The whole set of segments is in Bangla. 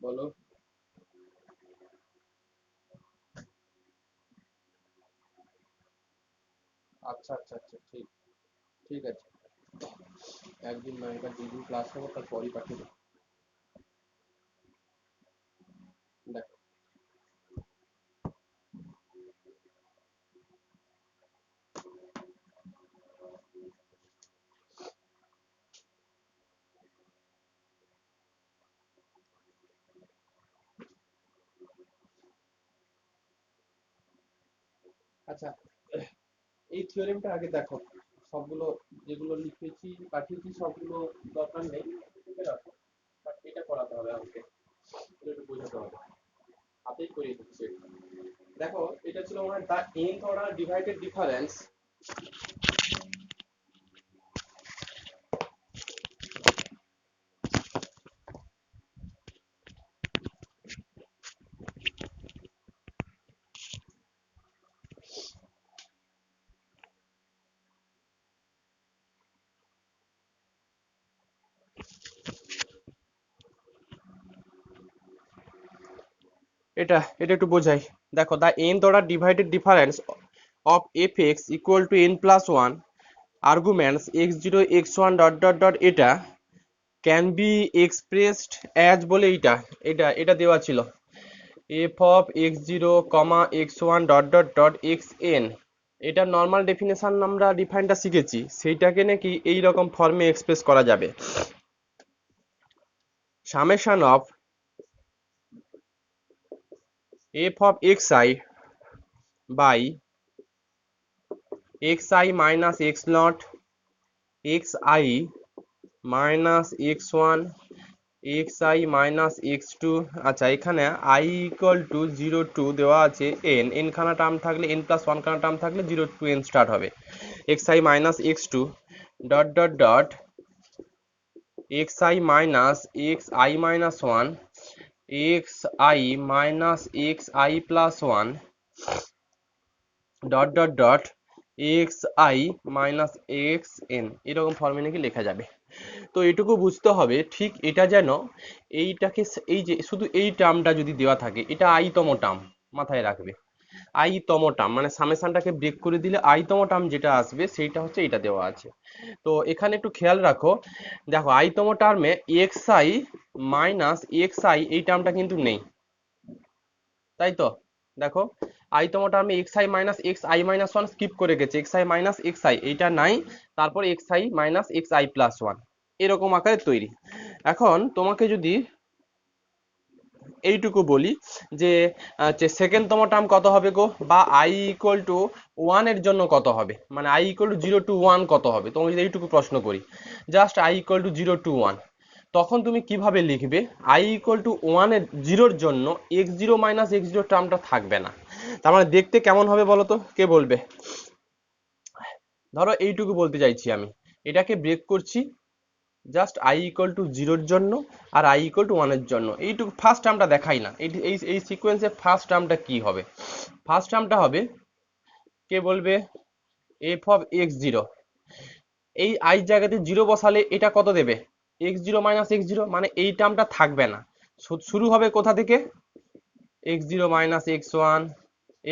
বলো। আচ্ছা আচ্ছা আচ্ছা, ঠিক ঠিক আছে। একদিন নয়, এবার যেদিন ক্লাস হবে তারপরই পাঠিয়ে দেবো। দেখো, আচ্ছা, এই থিওরেমটা আগে দেখো। সবগুলো যেগুলো লিখেছি পাঠিয়েছি সবগুলো দরকার নেই, লিখে রাখো। বাট এটা করাতে হবে আমাকে, এটা একটু বোঝাতে হবে। হাতেই করিয়ে দিচ্ছি। দেখো, এটা ছিল আমার দা nth অর্ডার ডিভাইডেড ডিফারেন্স। এটা এটা একটু বোঝাই। দেখো, দা nth order divided difference of F x equal two n plus one arguments x0 x1 dot dot dot, এটা ক্যান বি এক্সপ্রেসড অ্যাজ বলে এইটা এটা এটা দেওয়া ছিল f of x0 comma x1 dot dot dot xn। এটা নর্মাল ডেফিনেশন আমরা ডিফাইনটা শিখেছি, সেইটাকে নাকি এই রকম ফর্মে এক্সপ্রেস করা যাবে। Summation of f of xi by xi minus x naught xi minus x1 xi minus x2। আচ্ছা, এখানে i ইকুয়াল টু 0 টু দেওয়া আছে n, n খানা টার্ম থাকলে n প্লাস ওয়ান খানা টার্ম থাকলে 0 টু n স্টার্ট হবে। xi minus x2 dot dot dot xi minus xi minus one xi minus xi plus one dot dot dot xi minus xn, এরকম ফর্মে নাকি লেখা যাবে। তো এটুকু বুঝতে হবে, ঠিক এটা যেন এইটাকে এই যে শুধু এই টার্মটা যদি দেওয়া থাকে, এটা আইতম টার্ম, মাথায় রাখবে। আইতম টার্ম মানে সামেশনটাকে ব্রেক করে দিলে আইতম টার্ম যেটা আসবে সেইটা হচ্ছে এটা দেওয়া আছে। তো এখানে একটু খেয়াল রাখো। দেখো, আইতম টার্মে xi মাইনাস xi এই টার্মটা কিন্তু নেই, তাই তো? দেখো, আইতম টার্মে xi minus xi minus one skip করে গেছে, xi মাইনাস xi এইটা নাই, তারপর xi minus xi plus one, এরকম আকারে তৈরি। এখন তোমাকে যদি এইটুকু বলি যে সেকেন্ডতম টার্ম কত হবে গো, বা i ইকুয়াল টু ওয়ান এর জন্য কত হবে, মানে i ইকুয়াল টু 0 টু 1 কত হবে, তোমাকে যদি এইটুকু প্রশ্ন করি, just i equal to 0 to 1, তখন তুমি কিভাবে লিখবে? i ইকুয়াল টু 1 এর 0 এর জন্য x0 মাইনাস x0 টার্মটা থাকবে না। তার মানে দেখতে কেমন হবে বলো তো, কে বলবে? ধরো এইটুকু বলতে চাইছি আমি, এটাকে ব্রেক করছি জাস্ট i ইকুয়াল টু 0 এর জন্য আর i ইকুয়াল টু 1 এর জন্য। এইটুকু ফার্স্ট টার্মটা দেখাই না, এই এই এই সিকোয়েন্সে ফার্স্ট টার্মটা কি হবে? ফার্স্ট টার্মটা হবে, কে বলবে? f অফ x0, এই i জায়গাতে 0 বসালে এটা কত দেবে? x0 মাইনাস x0, মানে এই টার্মটা থাকবে না। শুরু হবে কোথা থেকে? x0 minus x1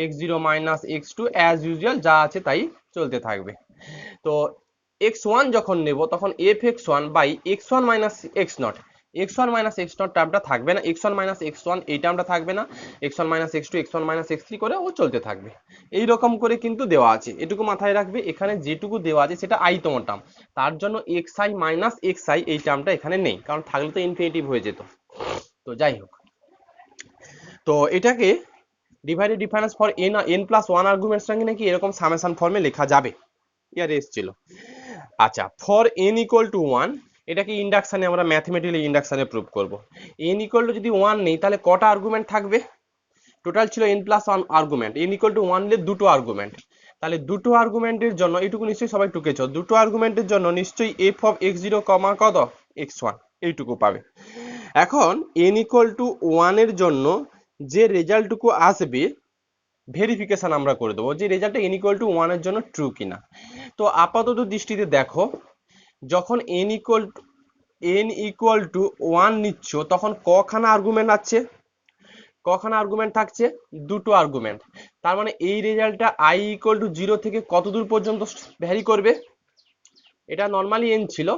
x0 minus x2 as usual যা আছে তাই চলতে থাকবে। তো x1 যখন নেব তখন f(x1) by x1 minus x0, x1 minus x0 টার্মটা থাকবে না, x1 মাইনাস x1 এই টার্মটা থাকবে না, x1 minus x2 x1 minus x3 করে ও চলতে থাকবে। এই রকম করে কিন্তু দেওয়া আছে, এটুকু মাথায় রাখবে। এখানে যেটুকু দেওয়া আছে সেটা i তম টার্ম, তার জন্য xi মাইনাস xi এই টার্মটা এখানে নেই, কারণ থাকলে তো ইনফিনিটিভ হয়ে যেত। তো যাই হোক, তো এটাকে divided difference for n plus one arguments নাকি এরকম সামেশন ফর্মে লেখা যাবে, ইয়ারে এসেছিল। আচ্ছা, for n equal to one, এটাকে ইন্ডাকশনে আমরা ম্যাথমেটিক্যালি ইন্ডাকশনে প্রুভ করব। n ইকুয়াল টু যদি ওয়ান নেই তাহলে কটা আর্গুমেন্ট থাকবে? টোটাল ছিল n plus one argument, n equal to one নিলে দুটো আর্গুমেন্ট, তাহলে দুটো আর্গুমেন্টের জন্য এইটুকু নিশ্চয়ই সবাই টুকেছ, দুটো আর্গুমেন্টের জন্য নিশ্চয়ই f অফ x0 কমা কত x1 এইটুকু পাবে। এখন n ইকুয়াল টু ওয়ান এর জন্য যে রেজাল্টটুকু আসবে ভেরিফিকেশন আমরা করে দেবো যে রেজাল্টটা n ইকুয়াল টু ওয়ান এর জন্য ট্রু কিনা। তো আপাতত দৃষ্টিতে দেখো, যখন n equal n equal to 1 নিচ্ছ তখন কখানা আর্গুমেন্ট আছে, কখানা আর্গুমেন্ট থাকছে, দুটো আর্গুমেন্ট। তার মানে এই রেজাল্টটা i ইকুয়াল টু 0 থেকে কত দূর পর্যন্ত ভ্যারি করবে? এটা নর্মালি n ছিল,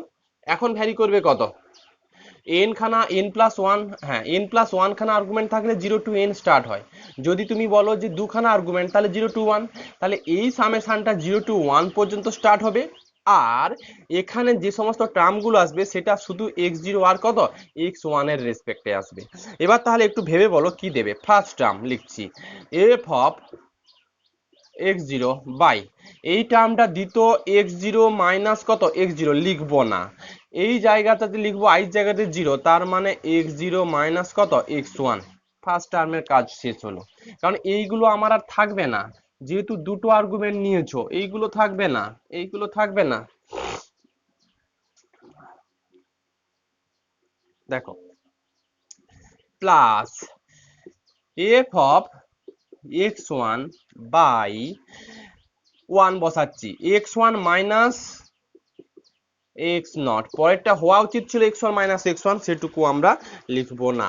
এখন ভ্যারি করবে কত? n খানা n প্লাস ওয়ান, হ্যাঁ n প্লাস ওয়ান খানা আর্গুমেন্ট থাকলে 0 টু n স্টার্ট হয়। যদি তুমি বলো যে দুখানা আর্গুমেন্ট তাহলে 0 টু 1, তাহলে এই সামেশনটা 0 টু 1 পর্যন্ত স্টার্ট হবে। আর এখানে যে সমস্ত টার্মগুলো আসবে সেটা শুধু x0 আর কত x1 এর রেসপেক্টে আসবে। এবার তাহলে একটু ভেবে বলো কি দেবে। ফার্স্ট টার্ম লিখছি f অফ x0 বাই, এই টার্মটা দিত x0 মাইনাস কত x0 লিখবো না, এই জায়গাটাতে লিখবো i জায়গাতে 0, তার মানে x0 মাইনাস কত x1। ফার্স্ট টার্মের কাজ শেষ হলো, কারণ এইগুলো আমার আর থাকবে না, যেহেতু দুটো আর্গুমেন্ট নিয়েছো এইগুলো থাকবে না, এইগুলো থাকবে না। দেখো plus f of x1 by 1 বসাচ্ছি, x1 মাইনাস x0, পরেরটা হওয়া উচিত ছিল x1 মাইনাস x1, সেটুকু আমরা লিখবো না।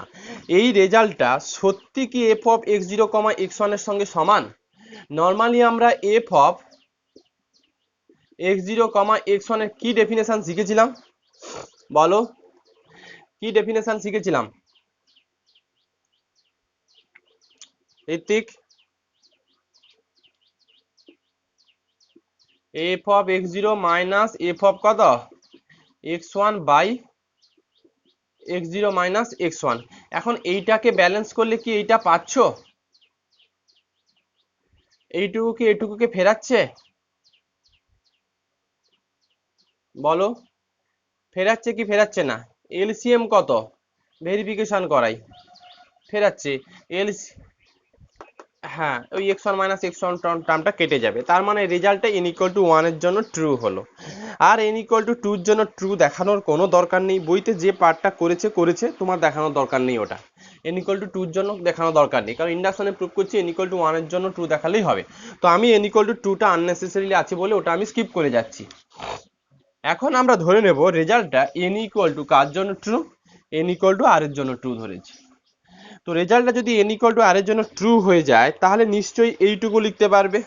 এই রেজাল্টটা সত্যি কি f অফ x0 x1 এর সঙ্গে সমান? নর্মালি আমরা f অফ x0 x1 এর কি ডেফিনেশন শিখেছিলাম বলো, কি ডেফিনেশন শিখেছিলাম Ritwik? f of x0 minus f of কত x1 by x0 minus x1। এখন এইটাকে ব্যালেন্স করলে কি এইটা পাচ্ছ? এইটুকু কি এটুকুকে ফেরাচ্ছে বলো? ফেরাচ্ছে কি ফেরাচ্ছে না? এলসিএম কত ভেরিফিকেশন করাই, ফেরাচ্ছে এলসি, হ্যাঁ ওই x1 মাইনাস x1 টার্মটা কেটে যাবে। তার মানে রেজাল্টটা n ইকুয়াল টু 1 এর জন্য ট্রু হলো। আর n ইকুয়াল টু 2 এর জন্য ট্রু দেখানোর কোনো দরকার নেই, বইতে যে পার্টটা করেছে করেছে, তোমার দেখানোর দরকার নেই ওটা। n ইকুয়াল টু 2 এর জন্য দেখানোর দরকার নেই, কারণ ইন্ডাকশনে প্রুভ করছি n ইকুয়াল টু 1 এর জন্য ট্রু দেখালেই হবে। তো আমি n ইকুয়াল টু 2টা আননেসেসারিলি আছে বলে ওটা আমি স্কিপ করে যাচ্ছি। এখন আমরা ধরে নেব রেজাল্টটা n ইকুয়াল টু কার জন্য true, n equal to r এর জন্য ট্রু ধরেছি। তো রেজাল্টটা যদি n ইকুয়াল টু r এর জন্য ট্রু হয়ে যায় তাহলে নিশ্চয়ই এইটুকু লিখতে পারবে,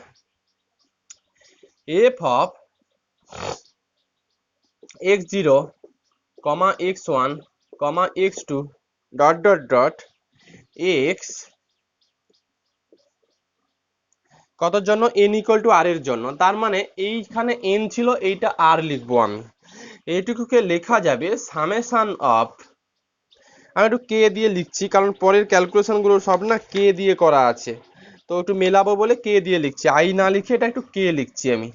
f of x0 x1 x2 dot dot dot x কতর জন্য n ইকুয়াল টু r এর জন্য। তার মানে এইখানে n ছিল, এইটা r লিখবো আমি। এইটুকুকে লেখা যাবে সামেশন অফ, আমি একটু কে দিয়ে লিখছি কারণ পরের ক্যালকুলেশন গুলো সব না কে দিয়ে করা আছে, তো একটু মেলাবো বলে কে দিয়ে লিখছি, আই না লিখে এটা একটু কে লিখছি আমি।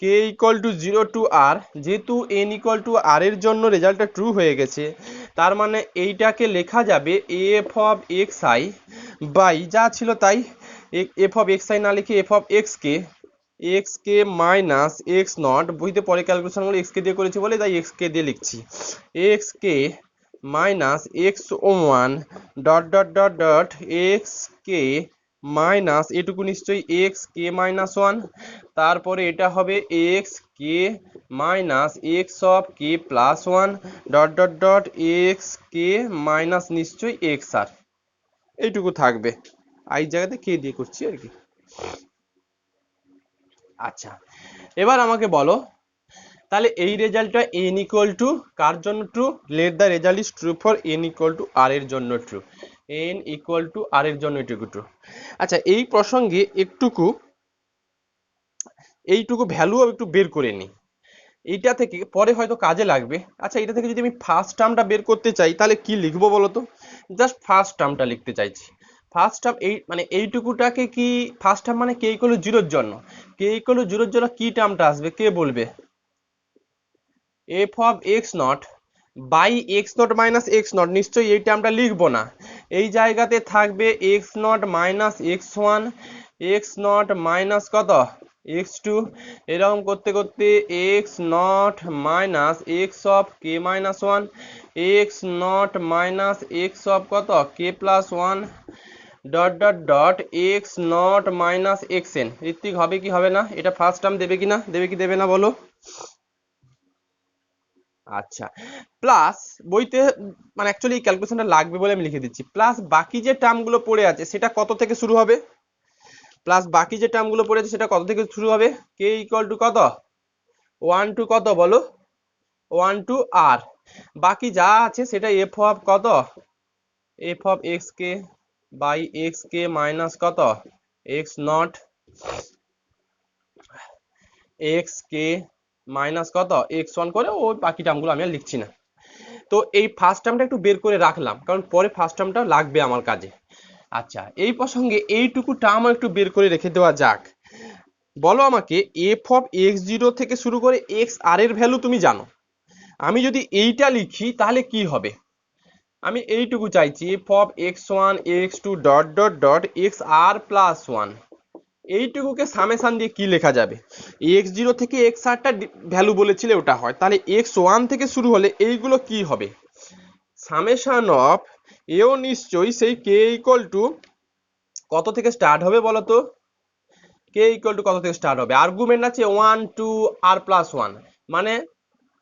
কে ইকুয়াল টু 0 টু r, যেহেতু n ইকুয়াল টু r এর জন্য রেজাল্টটা ট্রু হয়ে গেছে, তার মানে এইটাকে লেখা যাবে f অফ xi বাই যা ছিল তাই, f অফ xi না লিখে f of x k minus x not, বইতে পরে ক্যালকুলেশন গুলো x কে দিয়ে করেছি বলে তাই x কে দিয়ে লিখছি, x k minus x1 dot dot dot dot x k minus এটুকু নিশ্চয়ই x কে মাইনাস 1, তারপরে এটা হবে x k minus x of K plus 1 dot dot dot x k minus নিশ্চয়ই x আর এইটুকু থাকবে, আই জায়গাতে কে দিয়ে করছি আর কি। আচ্ছা এবার আমাকে বলো তাহলে এই রেজাল্টটা n ইকুয়াল টু কার জন্য true, late the result is true for n equal to r এর জন্য true, n equal to r এর জন্য এটুকু ট্রু। আচ্ছা এই প্রসঙ্গে এইটুকু ভ্যালু একটু বের করে নিই, এইটা থেকে পরে হয়তো কাজে লাগবে। আচ্ছা এটা থেকে যদি আমি ফার্স্ট টার্মটা বের করতে চাই তাহলে কি লিখবো বলো তো? জাস্ট ফার্স্ট টার্মটা লিখতে চাইছি। ফার্স্ট টার্ম এই মানে এইটুকুটাকে কি ফার্স্ট টার্ম মানে কে ইকুয়াল টু 0 এর জন্য, কে ইকুয়াল টু 0 এর জন্য কি টার্মটা আসবে কে বলবে? f of x naught by x naught minus x naught, নিশ্চয়ই এই টার্মটা লিখবো না, এই জায়গাতে থাকবে x naught minus x1 x naught minus কত x2, এরকম করতে করতে x naught minus x of k minus 1 x naught minus x of কত k plus 1 dot dot dot x naught minus xn। Ritwik হবে কি হবে না? এটা ফার্স্ট টার্ম দেবে কি না, দেবে কি দেবে না বলো? আচ্ছা, প্লাস বইতে মানে অ্যাকচুয়ালি এই ক্যালকুলেশনটা লাগবে বলে আমি লিখে দিচ্ছি, প্লাস বাকি যে টার্মগুলো পড়ে আছে সেটা কত থেকে শুরু হবে, প্লাস বাকি যে টার্মগুলো পড়ে আছে সেটা কত থেকে শুরু হবে, কে ইকুয়াল টু কত, 1 টু কত বলো, 1 টু আর, বাকি যা আছে সেটা এফ অফ কত, f of x k by x k minus কত, x not x k minus কত, এক্স ওয়ান করে, ওই বাকি টার্মগুলো আমি আর লিখছি না। তো এই ফার্স্ট টার্মটা একটু বের করে রাখলাম কারণ পরে ফার্স্ট টার্মটা লাগবে আমার কাজে। আচ্ছা, এই প্রসঙ্গে এইটুকু টার্ম একটু বের করে রেখে দেওয়া যাক। বলো আমাকে এফ অফ এক্স জিরো থেকে শুরু করে এক্স আর এর ভ্যালু তুমি জানো, আমি যদি এইটা লিখি তাহলে কি হবে, আমি এইটুকু চাইছি, f of x one x two dot dot dot x r plus one, এইটুকুকে সামেশন দিয়ে কি লেখা যাবে, এক্স জিরো থেকে এক্স আরটা ভ্যালু বলেছিলে ওটা হয়, তাহলে এক্স ওয়ান থেকে শুরু হলে এইগুলো কি হবে, সামেশন অফ এও নিশ্চয়ই সেই কে ইকুয়াল টু কত থেকে স্টার্ট হবে বলো তো, কে ইকুয়াল টু কত থেকে স্টার্ট হবে, আর্গুমেন্ট আছে 1 2 আর প্লাস 1, মানে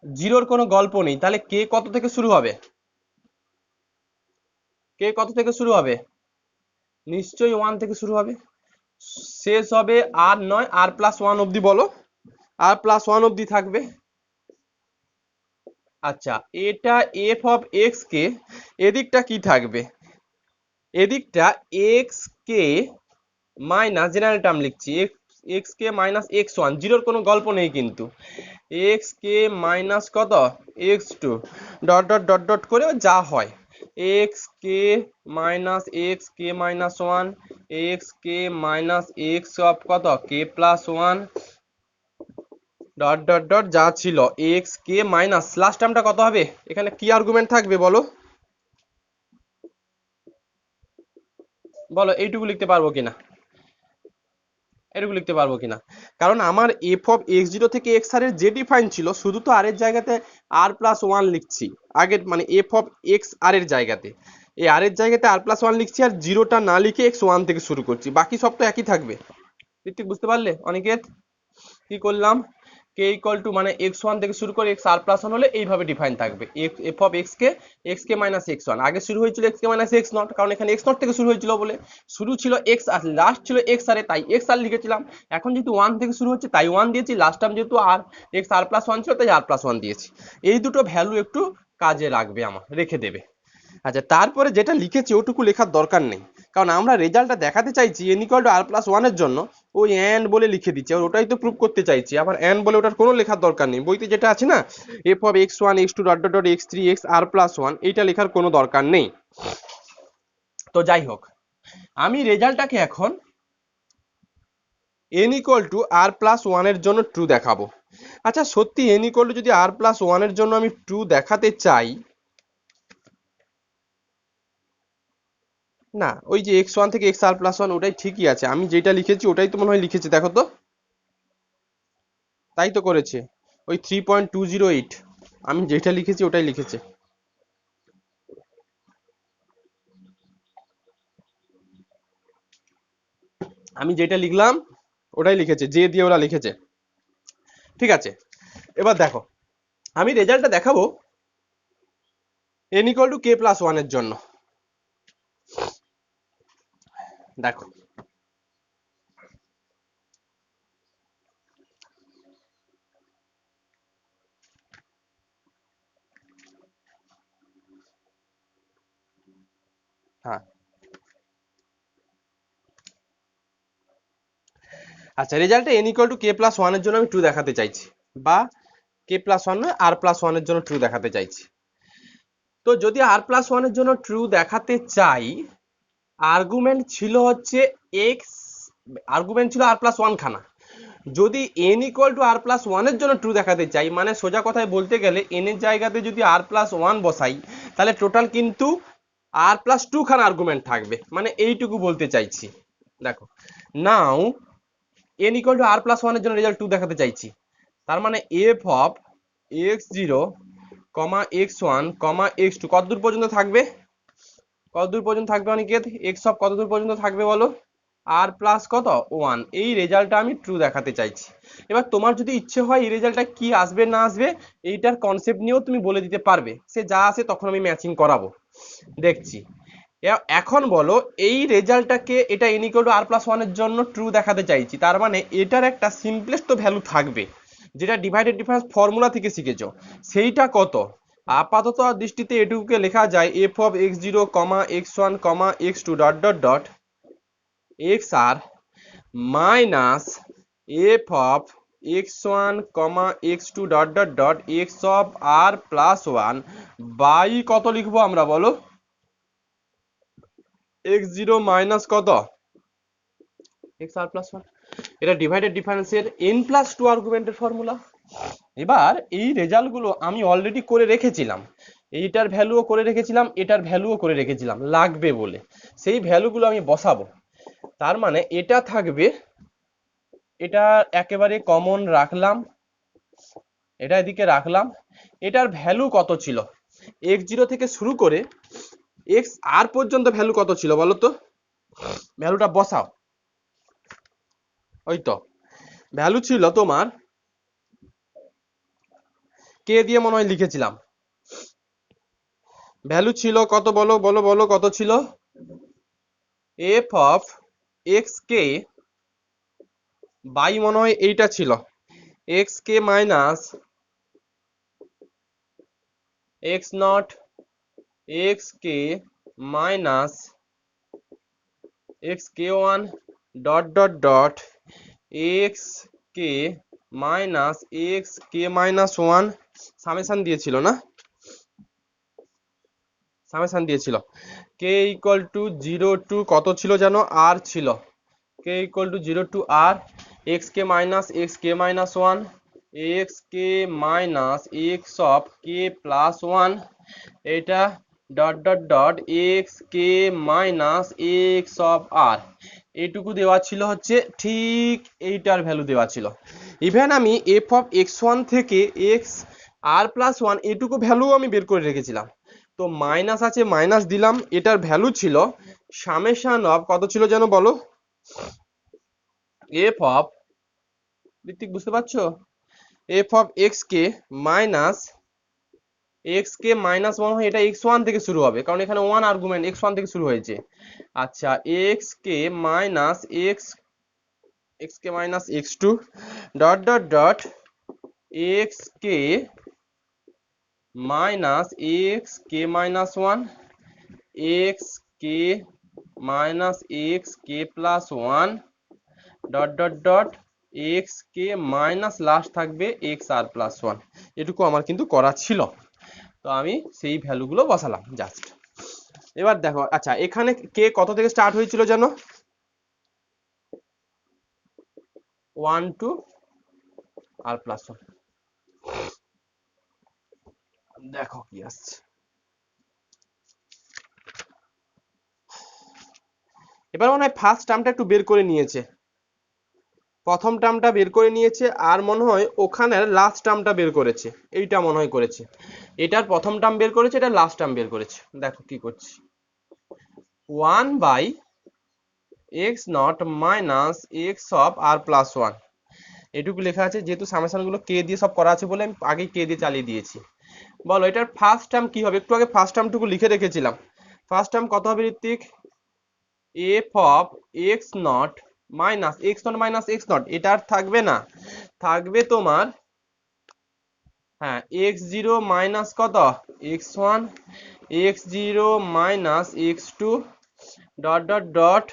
জিরোর কোনো গল্প নেই, তাহলে কে কত থেকে শুরু হবে, কে কত থেকে শুরু হবে, নিশ্চয়ই 1 থেকে শুরু হবে, শেষ হবে আর নয় আর প্লাস 1 অবধি, বলো আর প্লাস 1 অবধি থাকবে। আচ্ছা, এটা এফ অফ এক্স কে, এদিকটা কি থাকবে, এদিকটা x k minus general term লিখছি, x k minus x one, জিরোর কোনো গল্প নেই কিন্তু, এক্স কে মাইনাস কত, x two, dot dot dot dot করে যা হয়, x k minus x k minus one, x k minus x of কত k plus one, dot dot dot যা ছিল এক্স কে মাইনাস লাস্ট টার্মটা কত হবে, এখানে কি আর্গুমেন্ট থাকবে বলো, বলো এইটুকু লিখতে পারবো কিনা, এটুকু লিখতে পারবো কিনা, কারণ আমার এফ অফ এক্স জিরো থেকে এক্স আর এর যে ডিফাইন ছিল শুধু তো আর এর জায়গাতে আর প্লাস ওয়ান লিখছি, আগের মানে এফ অফ এক্স আর এর জায়গাতে, এই আর এর জায়গাতে আর প্লাস ওয়ান লিখছি আর জিরোটা না লিখে এক্স ওয়ান থেকে শুরু করছি, বাকি সব তো একই থাকবে। ঠিক বুঝতে পারলে অনিকেত, কি করলাম, কে ইকুয়াল টু মানে এক্স ওয়ান থেকে শুরু করে এক্স আর প্লাস ওয়ান হলে এইভাবে ডিফাইন থাকবে, f of x k minus x one, আগে শুরু হয়েছিল x k minus x not, কারণ এখানে এক্স নট থেকে শুরু হয়েছিল বলে, শুরু ছিল এক্স আর লাস্ট ছিল এক্স আর, তাই এক্স আর লিখেছিলাম, এখন যেহেতু ওয়ান থেকে শুরু হচ্ছে তাই ওয়ান দিয়েছি, লাস্ট টাইম যেহেতু আর এক্স আর প্লাস ওয়ান ছিল তাই আর প্লাস ওয়ান দিয়েছি, এই দুটো ভ্যালু একটু কাজে লাগবে আমার, রেখে দেবে। আচ্ছা, তারপরে যেটা লিখেছি ওটুকু লেখার দরকার নেই, কারণ আমরা রেজাল্টটা দেখাতে চাইছি n equal to r plus ওয়ানের জন্য, ওই অ্যান্ড বলে লিখে দিচ্ছি, আর ওটাই তো প্রুভ করতে চাইছি, আবার অ্যান্ড বলে ওটার কোনো লেখার দরকার নেই, বইতে যেটা আছে না f of x one x two dot dot dot x three x r plus one, এইটা লেখার কোনো দরকার নেই। তো যাই হোক, আমি রেজাল্টটাকে এখন n equal to r plus ওয়ানের জন্য ট্রু দেখাবো। আচ্ছা, সত্যি এন ইকুয়াল টু যদি আর প্লাস ওয়ানের জন্য আমি ট্রু দেখাতে চাই, না ওই যে এক্স ওয়ান থেকে এক্স আর প্লাস ওয়ান ওটাই ঠিকই আছে, আমি যেটা লিখেছি ওটাই তো মনে হয় লিখেছে, দেখো তো, তাই তো করেছে, ওই 3.208, আমি যেটা লিখেছি ওটাই লিখেছে, আমি যেটা লিখলাম ওটাই লিখেছে, যে দিয়ে ওরা লিখেছে। ঠিক আছে, এবার দেখো আমি রেজাল্টটা দেখাবো n equal to k plus ওয়ানের জন্য, দেখো হ্যাঁ, আচ্ছা রেজাল্টে n equal to k plus ওয়ানের জন্য আমি ট্রু দেখাতে চাইছি, বা কে প্লাস ওয়ান নয় আর প্লাস ওয়ানের জন্য ট্রু দেখাতে চাইছি। তো যদি আর প্লাস ওয়ানের জন্য ট্রু দেখাতে চাই, আর্গুমেন্ট ছিল হচ্ছে এক্স, আর্গুমেন্ট ছিল আর প্লাস ওয়ান খানা, যদি n equal to r plus ওয়ানের জন্য ট্রু দেখাতে চাই, মানে সোজা কথায় বলতে গেলে এন এর জায়গাতে যদি আর প্লাস ওয়ান বসাই তাহলে টোটাল কিন্তু আর প্লাস টু খানা আর্গুমেন্ট থাকবে, মানে এইটুকু বলতে চাইছি। দেখো now n equal to r plus ওয়ানের জন্য রেজাল্ট টু দেখাতে চাইছি, তার মানে f of x zero comma x one comma x two কত দূর পর্যন্ত থাকবে, কত দূর পর্যন্ত থাকবে অনিকেত, এক্স অফ কত দূর পর্যন্ত থাকবে বলো, আর প্লাস কত 1, এই রেজাল্টটা আমি ট্রু দেখাতে চাইছি। এবার তোমার যদি ইচ্ছে হয় এই রেজাল্টটা কি আসবে না আসবে এইটার কনসেপ্ট নিয়েও তুমি বলে দিতে পারবে, সে যা আসে তখন আমি ম্যাচিং করাবো, দেখছি। এখন বলো এই রেজাল্টটাকে এটা n = r+1 এর জন্য ট্রু দেখাতে চাইছি, তার মানে এটার একটা সিম্পলেস্ট ভ্যালু থাকবে যেটা ডিভাইডেড ডিফারেন্স ফর্মুলা থেকে শিখেছো, সেইটা কত? আপাতত দৃষ্টিতে এটুকুকে লেখা যায় f(x0, x1, x2 dot dot dot xr minus f(x1, x2 dot dot dot x(r+1) by কত লিখবো আমরা বলো, x0 মাইনাস কত xr+1। এটা ডিভাইডেড ডিফারেন্সের n+2 আর্গুমেন্টের ফর্মুলা। এবার এই রেজাল্টগুলো আমি অলরেডি করে রেখেছিলাম, এইটার ভ্যালুও করে রেখেছিলাম, এটার ভ্যালুও করে রেখেছিলাম লাগবে বলে, সেই ভ্যালুগুলো আমি বসাবো। তার মানে এটা থাকবে, এটা একেবারে কমন রাখলাম, এটা এদিকে রাখলাম। এটার ভ্যালু কত ছিল, x0 থেকে শুরু করে xr পর্যন্ত ভ্যালু কত ছিল বলো তো, ভ্যালুটা বসাও। ওই তো ভ্যালু ছিল তোমার, কে দিয়ে মনে হয় লিখেছিলাম, ভ্যালু ছিল কত বলো বলো বলো কত ছিল, f(x_k) বাই মনে হয় এইটা ছিল xk minus x0, xk minus xk1 dot dot dot xk minus xk-1 summation দিয়েছিল না, সামেশন দিয়েছিল k = 0 টু কত ছিল জানো, r ছিল, k = 0 to r, xk minus xk-1, xk minus x(k+1) এটা dot dot dot xk minus x(r), এইটুকু দেওয়া ছিল হচ্ছে, ঠিক এইটার ভ্যালু দেওয়া ছিল। ইভেন আমি f(x1) থেকে xr+1 এইটুকু ভ্যালু আমি বের করে রেখেছিলাম, তো মাইনাস আছে মাইনাস দিলাম, এটার ভ্যালু ছিল সামেশন অফ কত ছিল যেন বলো, ঋত্বিক বুঝতে পারছো, f(xk মাইনাস xk মাইনাস মনে হয় এটা x1 থেকে শুরু হবে, কারণ এখানে 1 আর্গুমেন্ট x1 থেকে শুরু হয়েছে। আচ্ছা xk minus xk minus x2 dot dot dot xk minus xk-1, xk minus xk+1 dot dot dot xk minus last থাকবে xr+1, এটুকু আমার কিন্তু করা ছিল, তো আমি সেই ভ্যালুগুলো বসালাম জাস্ট। এবার দেখো, আচ্ছা এখানে কে কত থেকে স্টার্ট হয়েছিল জানো, 1 টু r+1, দেখো কি আসছে। এবার মনে হয় ফার্স্ট টার্মটা একটু বের করে নিয়েছে, প্রথম টার্মটা বের করে নিয়েছে, আর মনে হয় ওখানের লাস্ট টার্মটা বের করেছে, এইটা মনে হয় করেছে, এটার প্রথম টার্ম বের করেছে, এটা লাস্ট টার্ম বের করেছে। দেখো কি করছি, 1/x0 মাইনাস x(r+1) এটুকু লেখা আছে, যেহেতু সামেশন গুলো কে দিয়ে সব করা আছে বলে আমি আগেই কে দিয়ে চালিয়ে দিয়েছি। বলো এটার ফার্স্ট টার্ম কি হবে, একটু আগে ফার্স্ট টার্মটুকু লিখে রেখেছিলাম, ফার্স্ট টার্ম কত হবে Hrithik, f(x0 minus x0 minus x0), এটা আর থাকবে না, থাকবে তোমার হ্যাঁ x0 মাইনাস কত x1, x0 minus x2 dot dot dot,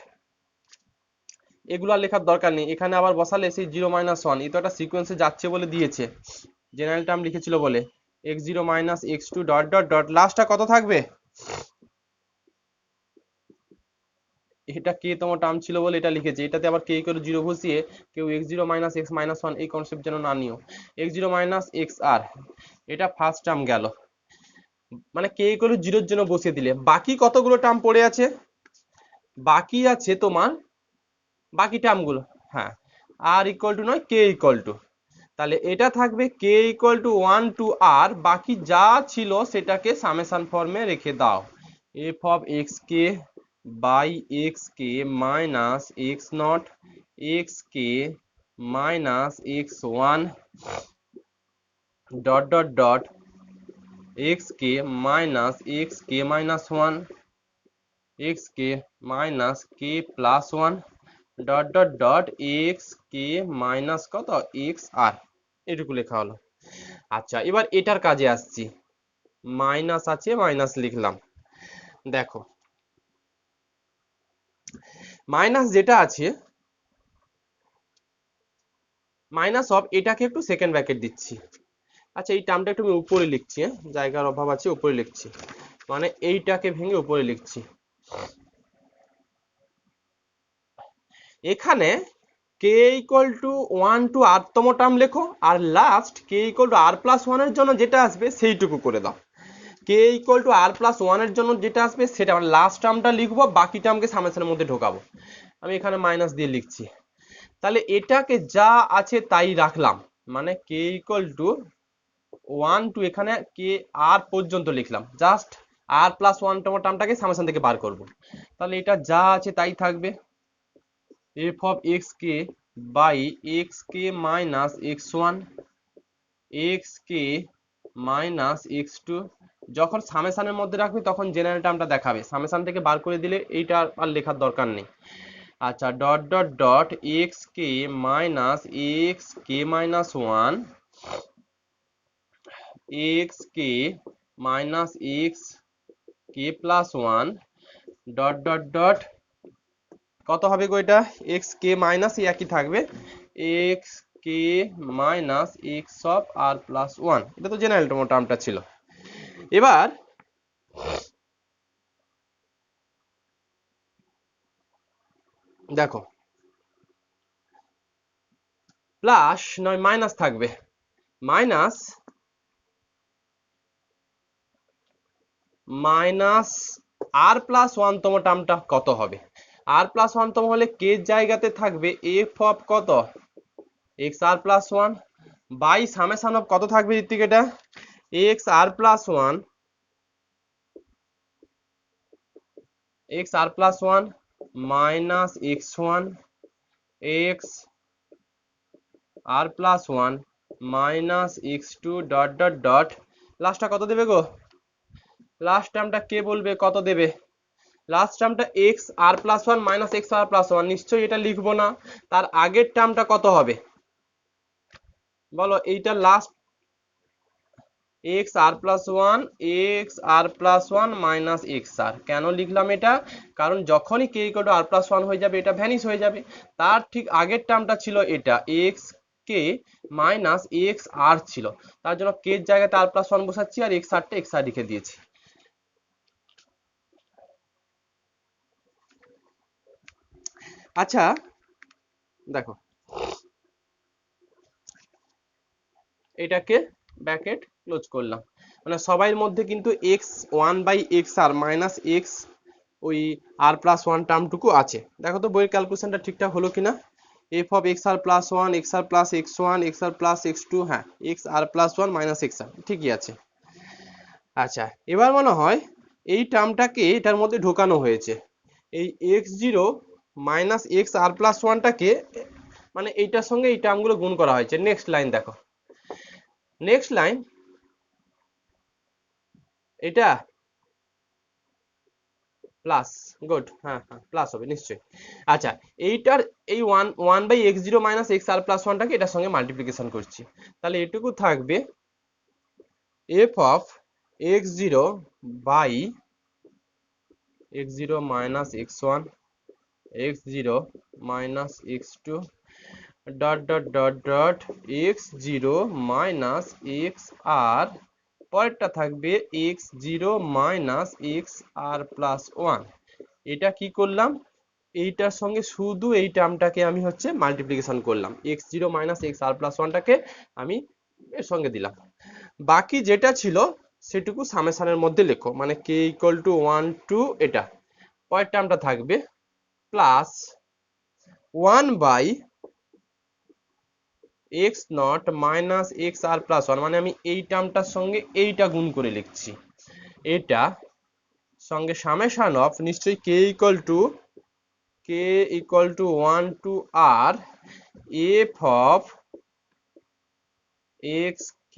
এগুলো আর লেখার দরকার নেই, এখানে আবার বসালে সেই 0-1, এই তো একটা সিকোয়েন্সে যাচ্ছে বলে দিয়েছে, জেনারেল টার্ম লিখেছিল বলে, x0 minus x2 dot dot dot লাস্টটা কত থাকবে, এটা কে তোমার টার্ম ছিল বলে এটা লিখেছে, এটাতে আবার কে করে 0 বসিয়ে কেউ x0 মাইনাস x-1 এই কনসেপ্ট যেন না নিও, x0 মাইনাস xr, এটা ফার্স্ট টার্ম গেল, মানে কে করে 0 জন্য বসিয়ে দিলে বাকি কতগুলো টার্ম পড়ে আছে, বাকি আছে তোমার বাকি টার্মগুলো, হ্যাঁ r ইকুয়াল টু নয় k ইকুয়াল টু, তাহলে এটা থাকবে k equal to 1 to r, বাকি যা ছিল সেটাকে সামেশন ফর্মে রেখে দাও, f(xk by x k minus x not x k minus x one dot dot dot x k minus x k minus one x k minus k plus one dot dot dot x k minus কত এক্স আর, এটুকু লেখা হলো। আচ্ছা, এবার এটার কাজে আসছি। মাইনাস আছে, মাইনাস লিখলাম। দেখো মাইনাস যেটা আছে, মাইনাস অফ, এটাকে একটু সেকেন্ড ব্র্যাকেট দিচ্ছি। আচ্ছা, এই টার্মটা একটু আমি উপরে লিখছি, জায়গার অভাব আছে, উপরে লিখছি, মানে এইটাকে ভেঙে উপরে লিখছি। এখানে k equal to 1 to r তম টার্ম লেখো, আর last k equal to r plus 1 এর জন্য যেটা আসবে সেইটুকু করে দাও। K equal to r plus 1 এর জন্য যেটা আসবে সেটা মানে লাস্ট টার্মটা লিখবো, বাকি টার্মকে সামেশনের মধ্যে ঢোকাবো। আমি এখানে মাইনাস দিয়ে লিখছি। তাহলে এটাকে যা আছে তাই রাখলাম, মানে কে ইকুয়াল টু 1 টু এখানে কে আর পর্যন্ত লিখলাম, জাস্ট r প্লাস 1 তম টার্মটাকে সামেশন থেকে বার করব। তাহলে এটা যা আছে তাই থাকবে, f of x k by x k minus x1 x k minus x2। যখন সামেশনের মধ্যে রাখবে তখন জেনারেল টার্মটা দেখাবে, সামেশন থেকে বার করে দিলে এইটা আর লেখার দরকার নেই। আচ্ছা, dot dot dot x k minus x k minus one x k minus x k plus one dot dot dot কত হবে গো এটা, এক্স কে মাইনাস একই থাকবে, x k minus x of r plus one. এটা তো জেনারেল টার্মটা ছিল। এবার দেখো প্লাস নয় মাইনাস থাকবে, মাইনাস মাইনাস আর প্লাস ওয়ান তম টার্মটা কত হবে, আর প্লাস ওয়ান তম হলে কে জায়গাতে থাকবে এফ অফ কত x r plus one by summation of কত থাকবে ঋত্বিক, এটা x r plus one x r plus one minus x one x r plus one minus x two dot dot dot লাস্টটা কত দেবে গো, লাস্ট টার্মটা কে বলবে কত দেবে, last টার্মটা x r plus one minus x r plus one, নিশ্চয়ই এটা লিখবো না। তার আগের টার্মটা কত হবে বলো, এইটা last x r plus one x r plus one minus x r. কেন লিখলাম এটা, কারণ যখনই k equal to r plus one হয়ে যাবে এটা ভ্যানিশ হয়ে যাবে। তার ঠিক আগের টার্মটা ছিল এটা এক্স কে মাইনাস এক্স আর ছিল, তার জন্য কে এর জায়গাতে আর প্লাস ওয়ান বসাচ্ছি আর এক্স আরটা এক্স আর লিখে দিয়েছি। আচ্ছা দেখো এটাকে ব্র্যাকেট ক্লোজ করলাম, মানে সবাই মধ্যে কিন্তু x one by x r minus x ওই আর প্লাস ওয়ান টার্মটুকু আছে। দেখো তো বইয়ের ক্যালকুলেশনটা ঠিকঠাক হলো কিনা, f of x r plus one x r plus x one x r plus x two, হ্যাঁ x r plus one minus x r ঠিকই আছে। আচ্ছা, এবার মনে হয় এই টার্মটাকে এটার মধ্যে ঢোকানো হয়েছে, এই x zero minus x r plus ওয়ানটাকে মানে এইটার সঙ্গে এই টার্মগুলো গুণ করা হয়েছে। নেক্সট লাইন দেখো, নেক্সট লাইন এটা প্লাস, গুড, হ্যাঁ হ্যাঁ প্লাস হবে নিশ্চয়ই। আচ্ছা, এইটার এই one by x zero minus x r plus ওয়ানটাকে এটার সঙ্গে মাল্টিপ্লিকেশন করছি, তাহলে এটুকু থাকবে f of x zero by x zero minus x one x zero minus x two dot dot dot dot x zero minus x আর, পরেরটা থাকবে x zero minus x r plus one. এটা কি করলাম, এইটার সঙ্গে শুধু এই টার্মটাকে আমি হচ্ছে মাল্টিপ্লিকেশন করলাম, x zero minus x r plus ওয়ানটাকে আমি এর সঙ্গে দিলাম, বাকি যেটা ছিল সেটুকু সামেশনের মধ্যে লেখো, মানে k equal to one to এটা, পরের টার্মটা থাকবে plus one by x naught minus x r plus one, মানে আমি এই টার্মটার সঙ্গে এইটা গুণ করে লিখছি, এটা সঙ্গে সামেশন অফ নিশ্চয়ই k equal to 1 to r f of xk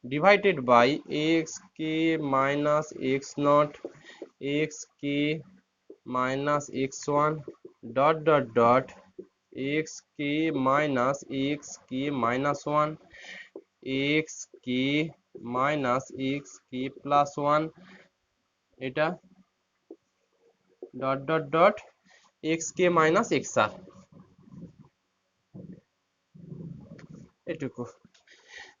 divided by xk minus x naught xk minus x1 dot xk minus xk minus 1 xk minus xk plus 1 এটা dot xk minus xr এটুকু।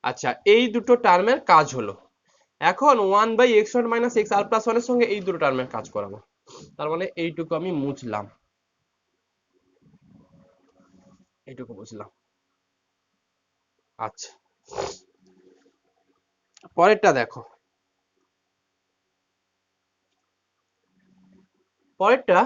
আচ্ছা, এই দুটো টার্মের কাজ হলো। এখন 1/x0 minus xr plus 1 এর সঙ্গে এই দুটো টার্মের কাজ করাবো। তার মানে এইটুকু আমি মুছলাম, এইটুকু বুঝলাম। আচ্ছা, পরেরটা দেখো। পরেরটা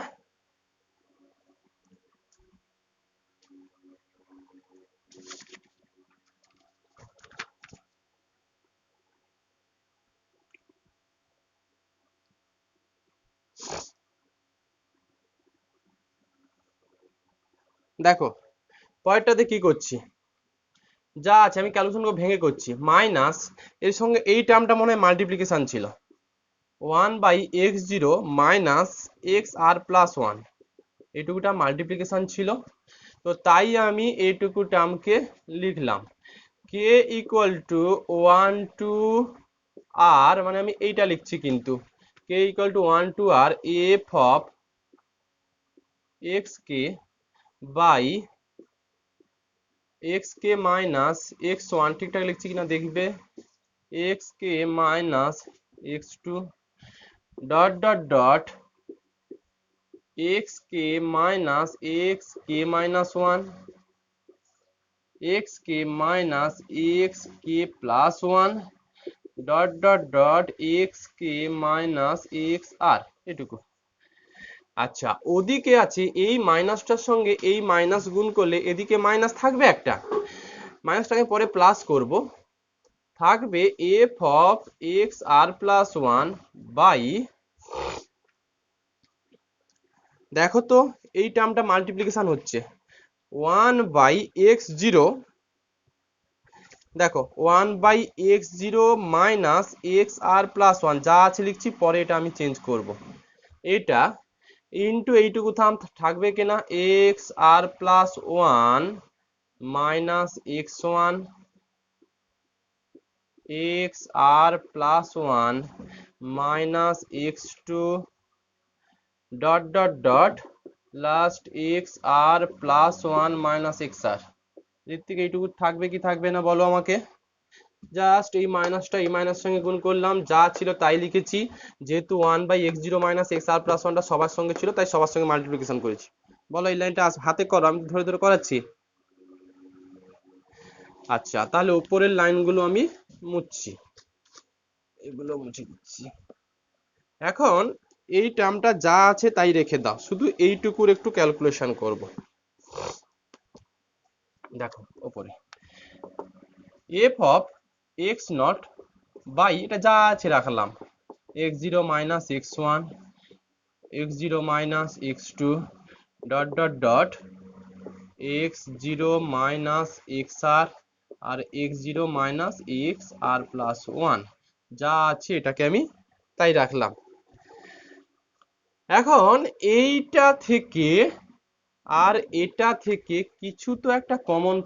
দেখো, পরেরটাতে কি করছি, যা আছে আমি ক্যালকুলেশন ভেঙে করছি। মাইনাস এর সঙ্গে এই টার্মটা মনে হয় মাল্টিপ্লিকেশন ছিল, 1/x0 minus xr plus 1 এইটুকুটা multiplication ছিল। তো তাই আমি এইটুকু টার্মকে লিখলাম k equal to 1 to r, মানে আমি এইটা লিখছি কিন্তু k equal to 1 to r f of xk by xk minus x1, ঠিকঠাক লিখছি কিনা দেখবে, xk minus x2 dot xk minus xk minus 1 xk minus xk plus 1 dot xk minus xr এটুকু। আচ্ছা, ওদিকে আছে এই মাইনাসটার সঙ্গে এই মাইনাস গুণ করলে এদিকে মাইনাস থাকবে, একটা মাইনাসটাকে পরে প্লাস করব, থাকবে f of xr plus 1 by, দেখো তো এই টার্মটা মাল্টিপ্লিকেশন হচ্ছে 1/x0, দেখো 1/x0 মাইনাস xr প্লাস 1 যা আছে লিখছি, পরে এটা আমি চেঞ্জ করব, এটা ইন্টু এইটুকু থাকবে কিনা xr plus 1 minus x1 xr plus 1 minus x2 dot last xr plus 1 minus xr। Ritwik এইটুকু থাকবে কি থাকবে না বলো আমাকে। জাস্ট এই মাইনাসটা এই মাইনাস সঙ্গে গুণ করলাম, যা ছিল তাই লিখেছি, যেহেতু 1/x0 minus xr plus 1টা সবার সঙ্গে ছিল তাই সবার সঙ্গে মাল্টিপ্লিকেশন করেছি। বলো এই লাইনটা হাতে করো, আমি ধরে ধরে করাচ্ছি। আচ্ছা, তাহলে উপরের লাইনগুলো আমি মুছছি, এগুলো মুছে দিচ্ছি। এখন এই টার্মটা যা আছে তাই রেখে দাও, শুধু এইটুকুর একটু ক্যালকুলেশন করব। দেখো উপরে f of x naught by, এটা যা আছে রাখলাম, x0 minus x1 x0 minus x2 dot x0 minus xr আর x0 minus xr plus 1 যা আছে এটাকে আমি তাই রাখলাম। এখন এইটা থেকে আর এটা থেকে কিছু তো একটা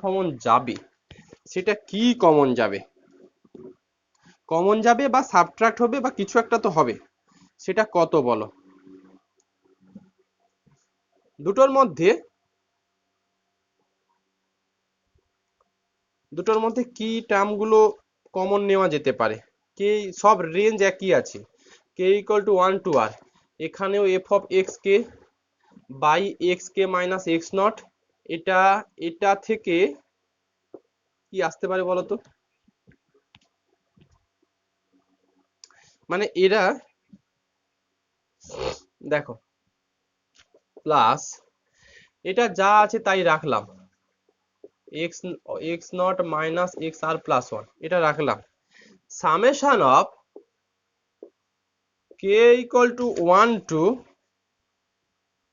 কমন যাবে, সেটা কি কমন যাবে, কমন যাবে বা সাবট্রাক্ট হবে বা কিছু একটা তো হবে, সেটা কত বলো। দুটোর মধ্যে কি টার্মগুলো কমন নেওয়া যেতে পারে, কে সব রেঞ্জ একই আছে, k equal to 1 to r, এখানেও f of xk by xk minus x naught, এটা থেকে কি আসতে পারে বলো তো, মানে এরা দেখো প্লাস এটা যা আছে তাই রাখলাম, x naught minus xr plus 1 এটা রাখলাম, summation of k k equal to 1 to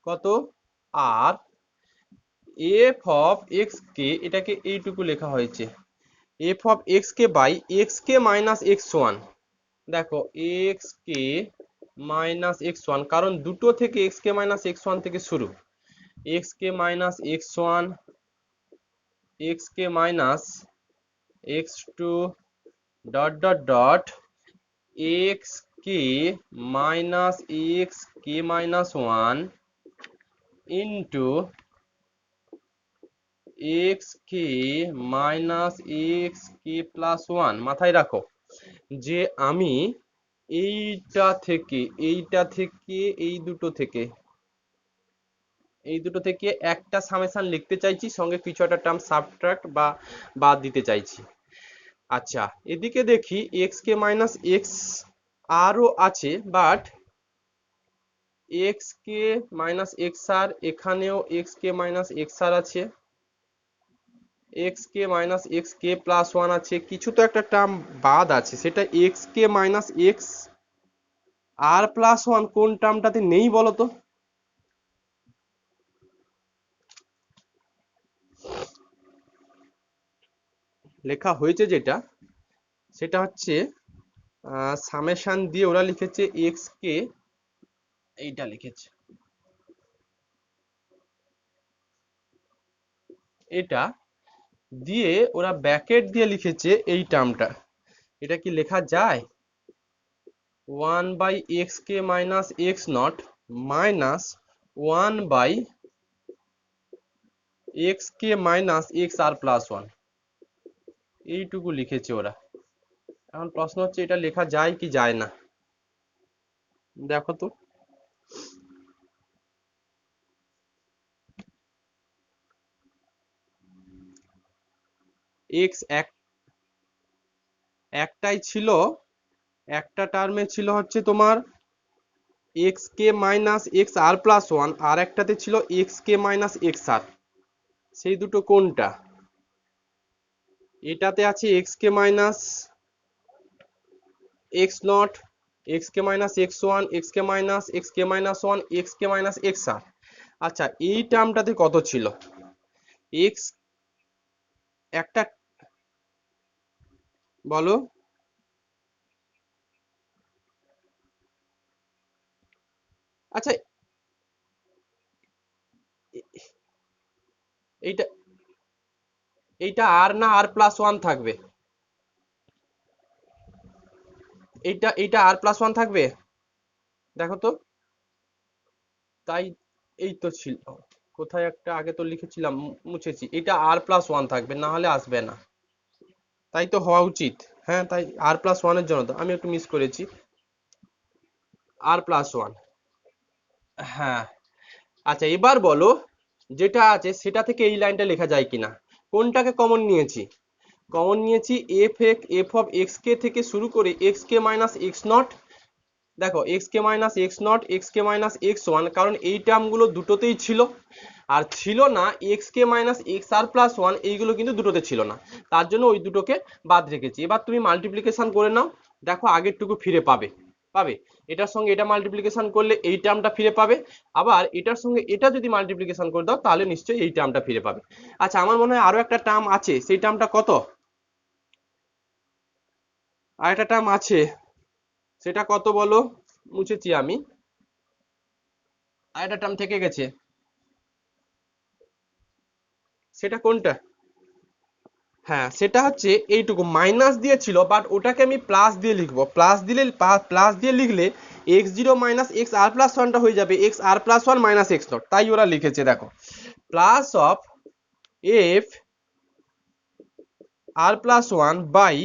কত r f of x k, এটাকে এইটুকু লেখা হয়েছে f of x k by x k minus x one. দেখো x k minus x one, কারণ দুটো থেকে x k minus x one থেকে শুরু, x k minus x one, x k minus x two, dot dot dot x k minus x k minus one into x k minus x k plus one. মাথায় রাখো যে আমি এইটা থেকে এই দুটো থেকে একটা সামেশন লিখতে চাইছি, সঙ্গে কিছু একটা টার্ম সাবট্রাক্ট বা বাদ দিতে চাইছি। আচ্ছা, এদিকে দেখি এক্স কে মাইনাস এক্স আরও আছে, but x k minus x r, এখানেও x k minus x r আছে, x k minus x k plus one আছে, কিছু তো একটা টার্ম বাদ আছে, সেটা x k minus x r plus one কোন টার্মটাতে নেই বলো তো? লেখা হয়েছে যেটা, সেটা হচ্ছে সামেশন দিয়ে ওরা লিখেছে এক্স কে, এইটা লিখেছে এটা দিয়ে, ওরা ব্র্যাকেট দিয়ে লিখেছে এই টার্মটা। এটা কি লেখা যায়? 1 by x k minus x naught minus 1 by x k minus x r plus one, এইটুকু লিখেছে ওরা। এখন প্রশ্ন হচ্ছে এটা লেখা যায় কি যায় না, দেখো তো। এক্স একটাই ছিল, একটা টার্মে ছিল হচ্ছে তোমার x k minus x r plus one, আর একটাতে ছিল x k minus x r. সেই দুটো কোনটা? এটাতে আছে x k minus x not, x k minus x one, x k minus x k minus one, x k minus x r. আচ্ছা, এই টার্মটাতে কত ছিল? এক্স একটা, বলো। আচ্ছা, এইটা এইটা আর না আর প্লাস ওয়ান থাকবে? এইটা আর প্লাস ওয়ান থাকবে, দেখো তো। তাই, এই তো ছিল, কোথায় একটা আগে তো লিখেছিলাম, মুছেছি, এটা আর প্লাস ওয়ান থাকবে, না হলে আসবে না। তাই তো হওয়া উচিত। হ্যাঁ, তাই আর প্লাস ওয়ানের জন্য তো আমি একটু মিস করেছি, আর প্লাস ওয়ান। হ্যাঁ। আচ্ছা, এবার বলো যেটা আছে সেটা থেকে এই লাইনটা লেখা যায় কিনা। কোনটাকে কমন নিয়েছি? কমন নিয়েছি এফ অফ এক্স কে থেকে শুরু করে x k minus x not. দেখো x k minus x not, x k minus x one, কারণ এই টার্মগুলো দুটোতেই ছিল। আর ছিল না x k minus x r plus one, এইগুলো কিন্তু দুটোতে ছিল না, তার জন্য ওই দুটোকে বাদ রেখেছি। এবার তুমি মাল্টিপ্লিকেশন করে নাও, দেখো আগেরটুকু ফিরে পাবে। পাবে, এটার সঙ্গে এটা মাল্টিপ্লিকেশন করলে এই টার্মটা ফিরে পাবে, আবার এটার সঙ্গে এটা যদি মাল্টিপ্লিকেশন করে দাও তাহলে নিশ্চয়ই এই টার্মটা ফিরে পাবে। আচ্ছা, আমার মনে হয় আরো একটা টার্ম আছে, সেই টার্মটা কত? আর একটা টার্ম আছে, সেটা কত বলো? মুছেছি আমি, আর একটা টার্ম থেকে গেছে, সেটা কোনটা? হ্যাঁ, সেটা হচ্ছে এইটুকু মাইনাস দিয়ে ছিল, বাট ওটাকে আমি প্লাস দিয়ে লিখবো। প্লাস দিয়ে লিখলে x zero minus x r plus ওয়ানটা হয়ে যাবে x r plus one minus x not. তাই ওরা লিখেছে, দেখো plus of f r plus one by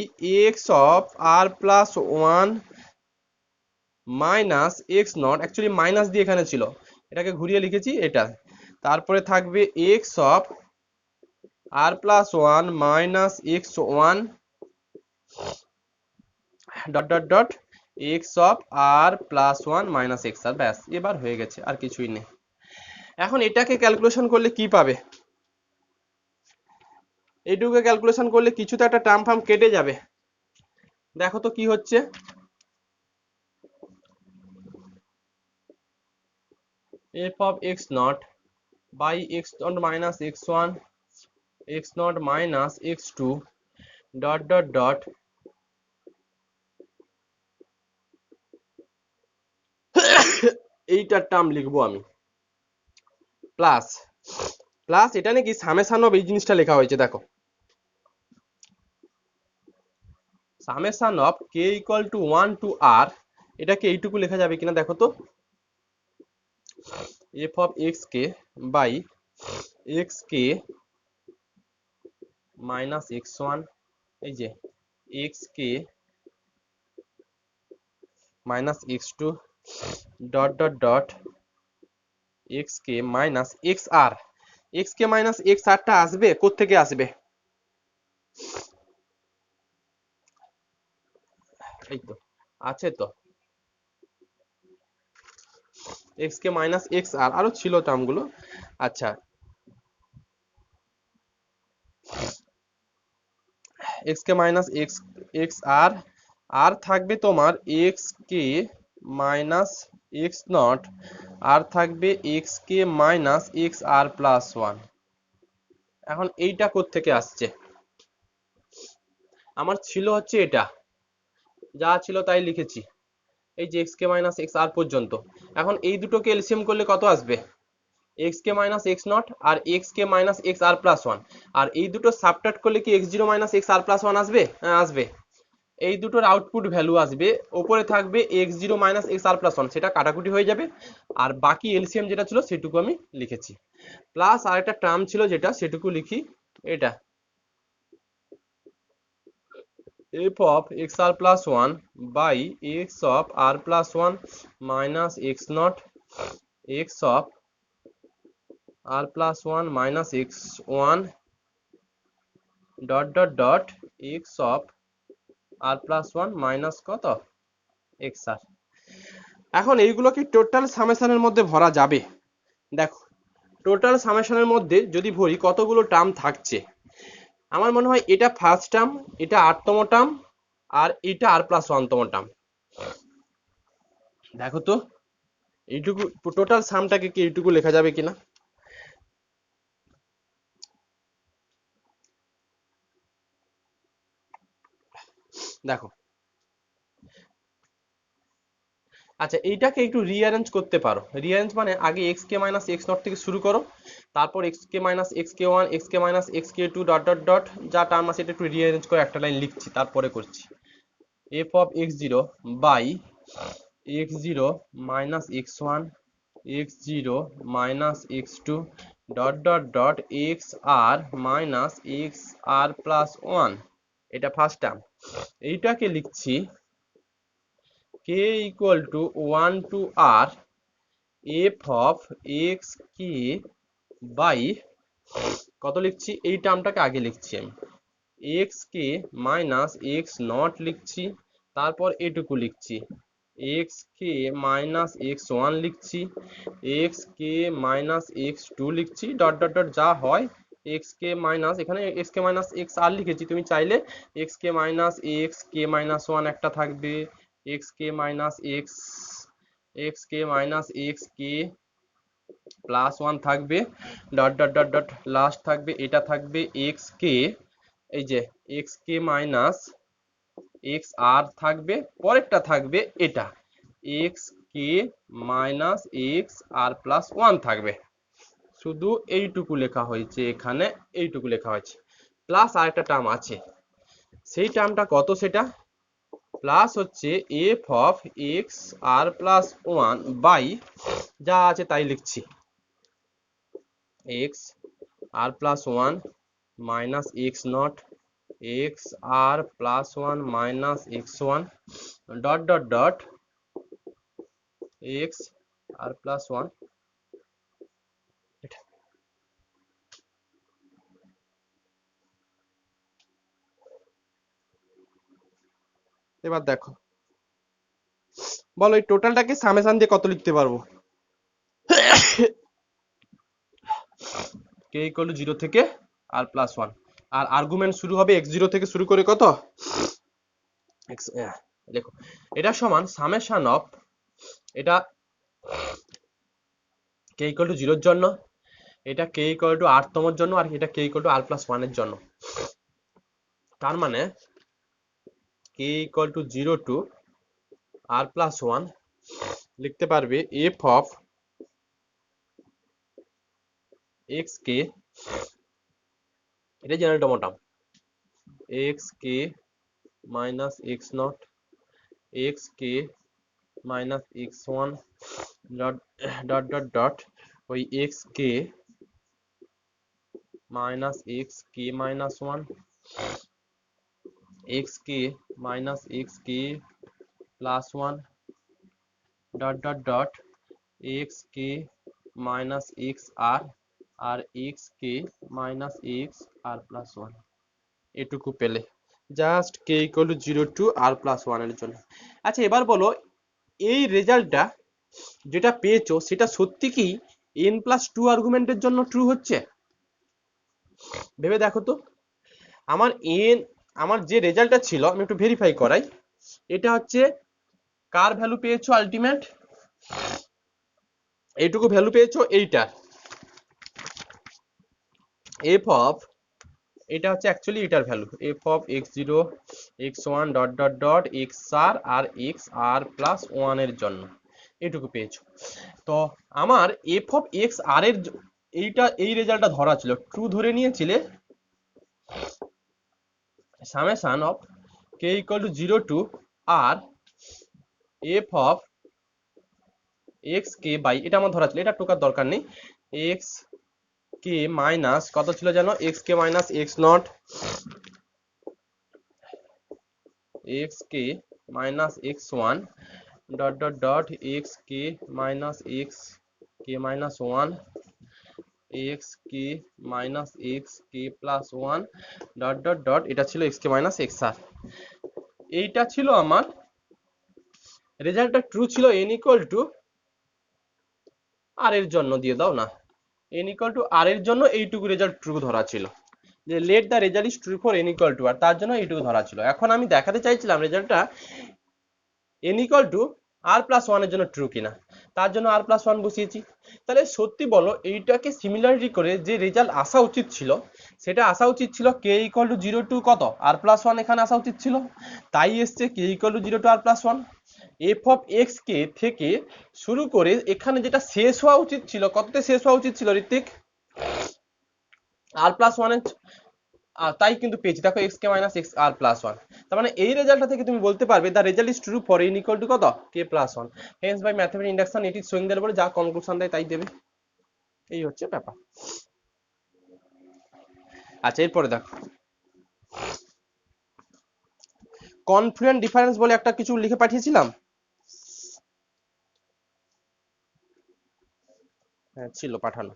x of r plus one minus x not, actually minus দিয়ে এখানে ছিল, এটাকে ঘুরিয়ে লিখেছি এটা। তারপরে থাকবে x of r plus one minus x one dot dot dot x of r plus one minus x r. ব্যাস, এবার হয়ে গেছে, আর কিছুই নেই। এখন এটাকে ক্যালকুলেশন করলে কি পাবে? এইটুকুকে ক্যালকুলেশন করলে কিছু তো একটা টার্ম ফার্ম কেটে যাবে। দেখো তো কি হচ্ছে। f of x naught by x naught minus x1 x naught minus x2 dot dot dot এইটার টার্ম লিখবো আমি প্লাস প্লাস এটা নাকি সামেশন অফ এই জিনিসটা লেখা হয়েছে দেখো summation of k equal to 1 to r এটাকে এইটুকু লেখা যাবে কিনা দেখো তো f of x k by x k minus x one এই যে x k minus x two dot dot dot x k minus x r x k minus x আরটা আসবে কোত্থেকে আসবে এই তো আছে তো x k minus x r আরো ছিল টার্মগুলো আচ্ছা x k minus x x আর আর থাকবে তোমার x k minus x not আর থাকবে x k minus x r plus one এখন এইটা কোত্থেকে আসছে আমার ছিল হচ্ছে এটা যা ছিল তাই লিখেছি এই যে x k minus x r পর্যন্ত এখন এই দুটোকে এলসিএম করলে কত আসবে x k minus x not আর x k minus x r plus one আর এই দুটো সাবট্রাক্ট করলে কি x zero minus x r plus one আসবে হ্যাঁ আসবে এই দুটোর আউটপুট ভ্যালু আসবে ওপরে থাকবে x zero minus x r plus one সেটা কাটাকুটি হয়ে যাবে আর বাকি এলসিএম যেটা ছিল সেটুকু আমি লিখেছি প্লাস আর একটা টার্ম ছিল যেটা সেটুকু লিখি এটা f of xr plus 1 by x of r plus 1 minus x naught x of r plus 1 minus x1 dot dot dot x of r plus 1 minus কত xr এখন এইগুলো কি টোটাল সামেশনের মধ্যে ভরা যাবে দেখো টোটাল সামেশনের মধ্যে যদি ভরি কতগুলো টার্ম থাকছে আমার মনে হয় এটা ফার্স্ট টার্ম এটা 8তম টার্ম আর এটা আর প্লাস 1তম টার্ম দেখো তো এইটুকু টোটাল সামটাকে কি এইটুকু লেখা যাবে কিনা দেখো আচ্ছা এইটাকে একটু রিঅ্যারেঞ্জ করতে পারো রিঅ্যারেঞ্জ মানে আগে x k minus x not থেকে শুরু করো তারপর এক্স কে মাইনাস এক্স কে one x k minus x কে টু ডট ডট ডট যা টার্ম আছে এটা একটু রিঅ্যারেঞ্জ করে একটা লাইন লিখছি তারপরে করছি f of x zero by x zero minus x one x zero minus x two dot dot dot x r minus x r plus one এটা ফার্স্ট টার্ম এইটাকে লিখছি k equal to 1 to r f of x k by কত লিখছি এই টার্মটাকে আগে লিখছি আমি x k minus x not লিখছি তারপর এটুকু লিখছি x k মাইনাস x1 লিখছি x k মাইনাস x2 লিখছি ডট ডট ডট যা হয় x k মাইনাস এখানে x k মাইনাস x আর লিখেছি তুমি চাইলে x k minus x k minus 1 একটা থাকবে x k minus x k minus x k plus 1 থাকবে dot dot dot dot last থাকবে এটা থাকবে x k এই যে x k minus x r থাকবে পরেরটা থাকবে এটা x k minus x r plus 1 থাকবে শুধু এইটুকু লেখা হয়েছে এখানে এইটুকু লেখা হয়েছে প্লাস আরেকটা টার্ম আছে সেই টার্মটা কত সেটা প্লাস হচ্ছে f of x r plus one by যা আছে তাই লিখছি x r plus one minus x not x r plus one minus x one dot dot dot x r plus one এবার দেখো বলো এই টোটালটাকে সামেশন দিয়ে কত লিখতে পারবো কে ইকুয়াল টু 0 থেকে আর প্লাস 1 আর আর্গুমেন্ট শুরু হবে x0 থেকে শুরু করে কত x দেখো এটা সমান সামেশন অফ এটা কে ইকুয়াল টু 0 এর জন্য, এটা কে ইকুয়াল টু r তমের জন্য, আর এটা কে ইকুয়াল টু r+1 এর জন্য। তার মানে k equal to 0 to r+1 লিখতে পারবে f অফ x কে, এটা general term, x k minus x nought x k minus x1 dot dot dot dot ওই x k minus x k minus 1 x k minus x k plus 1 dot dot dot x k minus x r আর x k minus x r plus 1, এটুকু পেলে just k equal to 0 to r+1 এর জন্য। আচ্ছা এবার বলো এই রেজাল্টটা যেটা পেয়েছো সেটা সত্যি কি n+2 আর্গুমেন্টের জন্য ট্রু হচ্ছে? ভেবে দেখো তো। আমার যে রেজাল্টটা ছিল আমি একটু ভেরিফাই করাই। এটা হচ্ছে কার ভ্যালু পেয়েছো আলটিমেট, এইটুকু ভ্যালু পেয়েছো এইটার, f অফ, এটা হচ্ছে অ্যাকচুয়ালি এটার value f of x0 x1 dot dot dot xr r xr+1 এর জন্য এইটুকু পেয়েছো। তো আমার f অফ xr এর এই রেজাল্টটা ধরা ছিল, ট্রু ধরে নিয়েছিলে summation of k equal to 0 to r f of x k by, এটা আমার ধরা ছিল, এটা টোকার দরকার নেই, x কে মাইনাস কত ছিল জানো, x k minus x nought x k minus x1 dot dot dot x k minus x k minus 1 x k minus x k plus 1 dot dot dot, এটা ছিল x কে মাইনাস xr। এইটা ছিল আমার রেজাল্টটা ট্রু ছিল n ইকুয়াল টু আর এর জন্য, দিয়ে দাও না, n ইকুয়াল টু আর এর জন্য এইটুকু রেজাল্ট ট্রু ধরা ছিল, যে let the result is true for n equal to r, তার জন্য এইটুকু ধরা ছিল। এখন আমি দেখাতে চাইছিলাম রেজাল্টটা n ইকুয়াল টু r+1 এর জন্য ট্রু কিনা, তার জন্য r+1 বসিয়েছি। তাহলে সত্যি বলো এইটাকে সিমিলারিটি করে যে রেজাল্ট আসা উচিত ছিল সেটা আসা উচিত ছিল k ইকুয়াল টু 0 টু কত r+1, এখানে আসা উচিত ছিল, তাই এসছে k equal to 0 to r+1। f of x k থেকে শুরু করে এখানে যেটা শেষ হওয়া উচিত ছিল, কততে শেষ হওয়া উচিত ছিল ঋত্বিক, r+1 এর, তাই কিন্তু পেয়েছি দেখো x k minus x r+1। তার মানে এই রেজাল্টটা থেকে তুমি বলতে পারবে the result is true for n equal to কত k+1, hence by mathematical induction it is showing দেওয়ার পরে যা কনক্লুশন দেয় তাই দেবে, এই হচ্ছে ব্যাপার। আচ্ছা এরপরে দেখো কনফ্লুয়েন্ট ডিফারেন্স বলে একটা কিছু লিখে পাঠিয়েছিলাম, হ্যাঁ ছিল পাঠানো।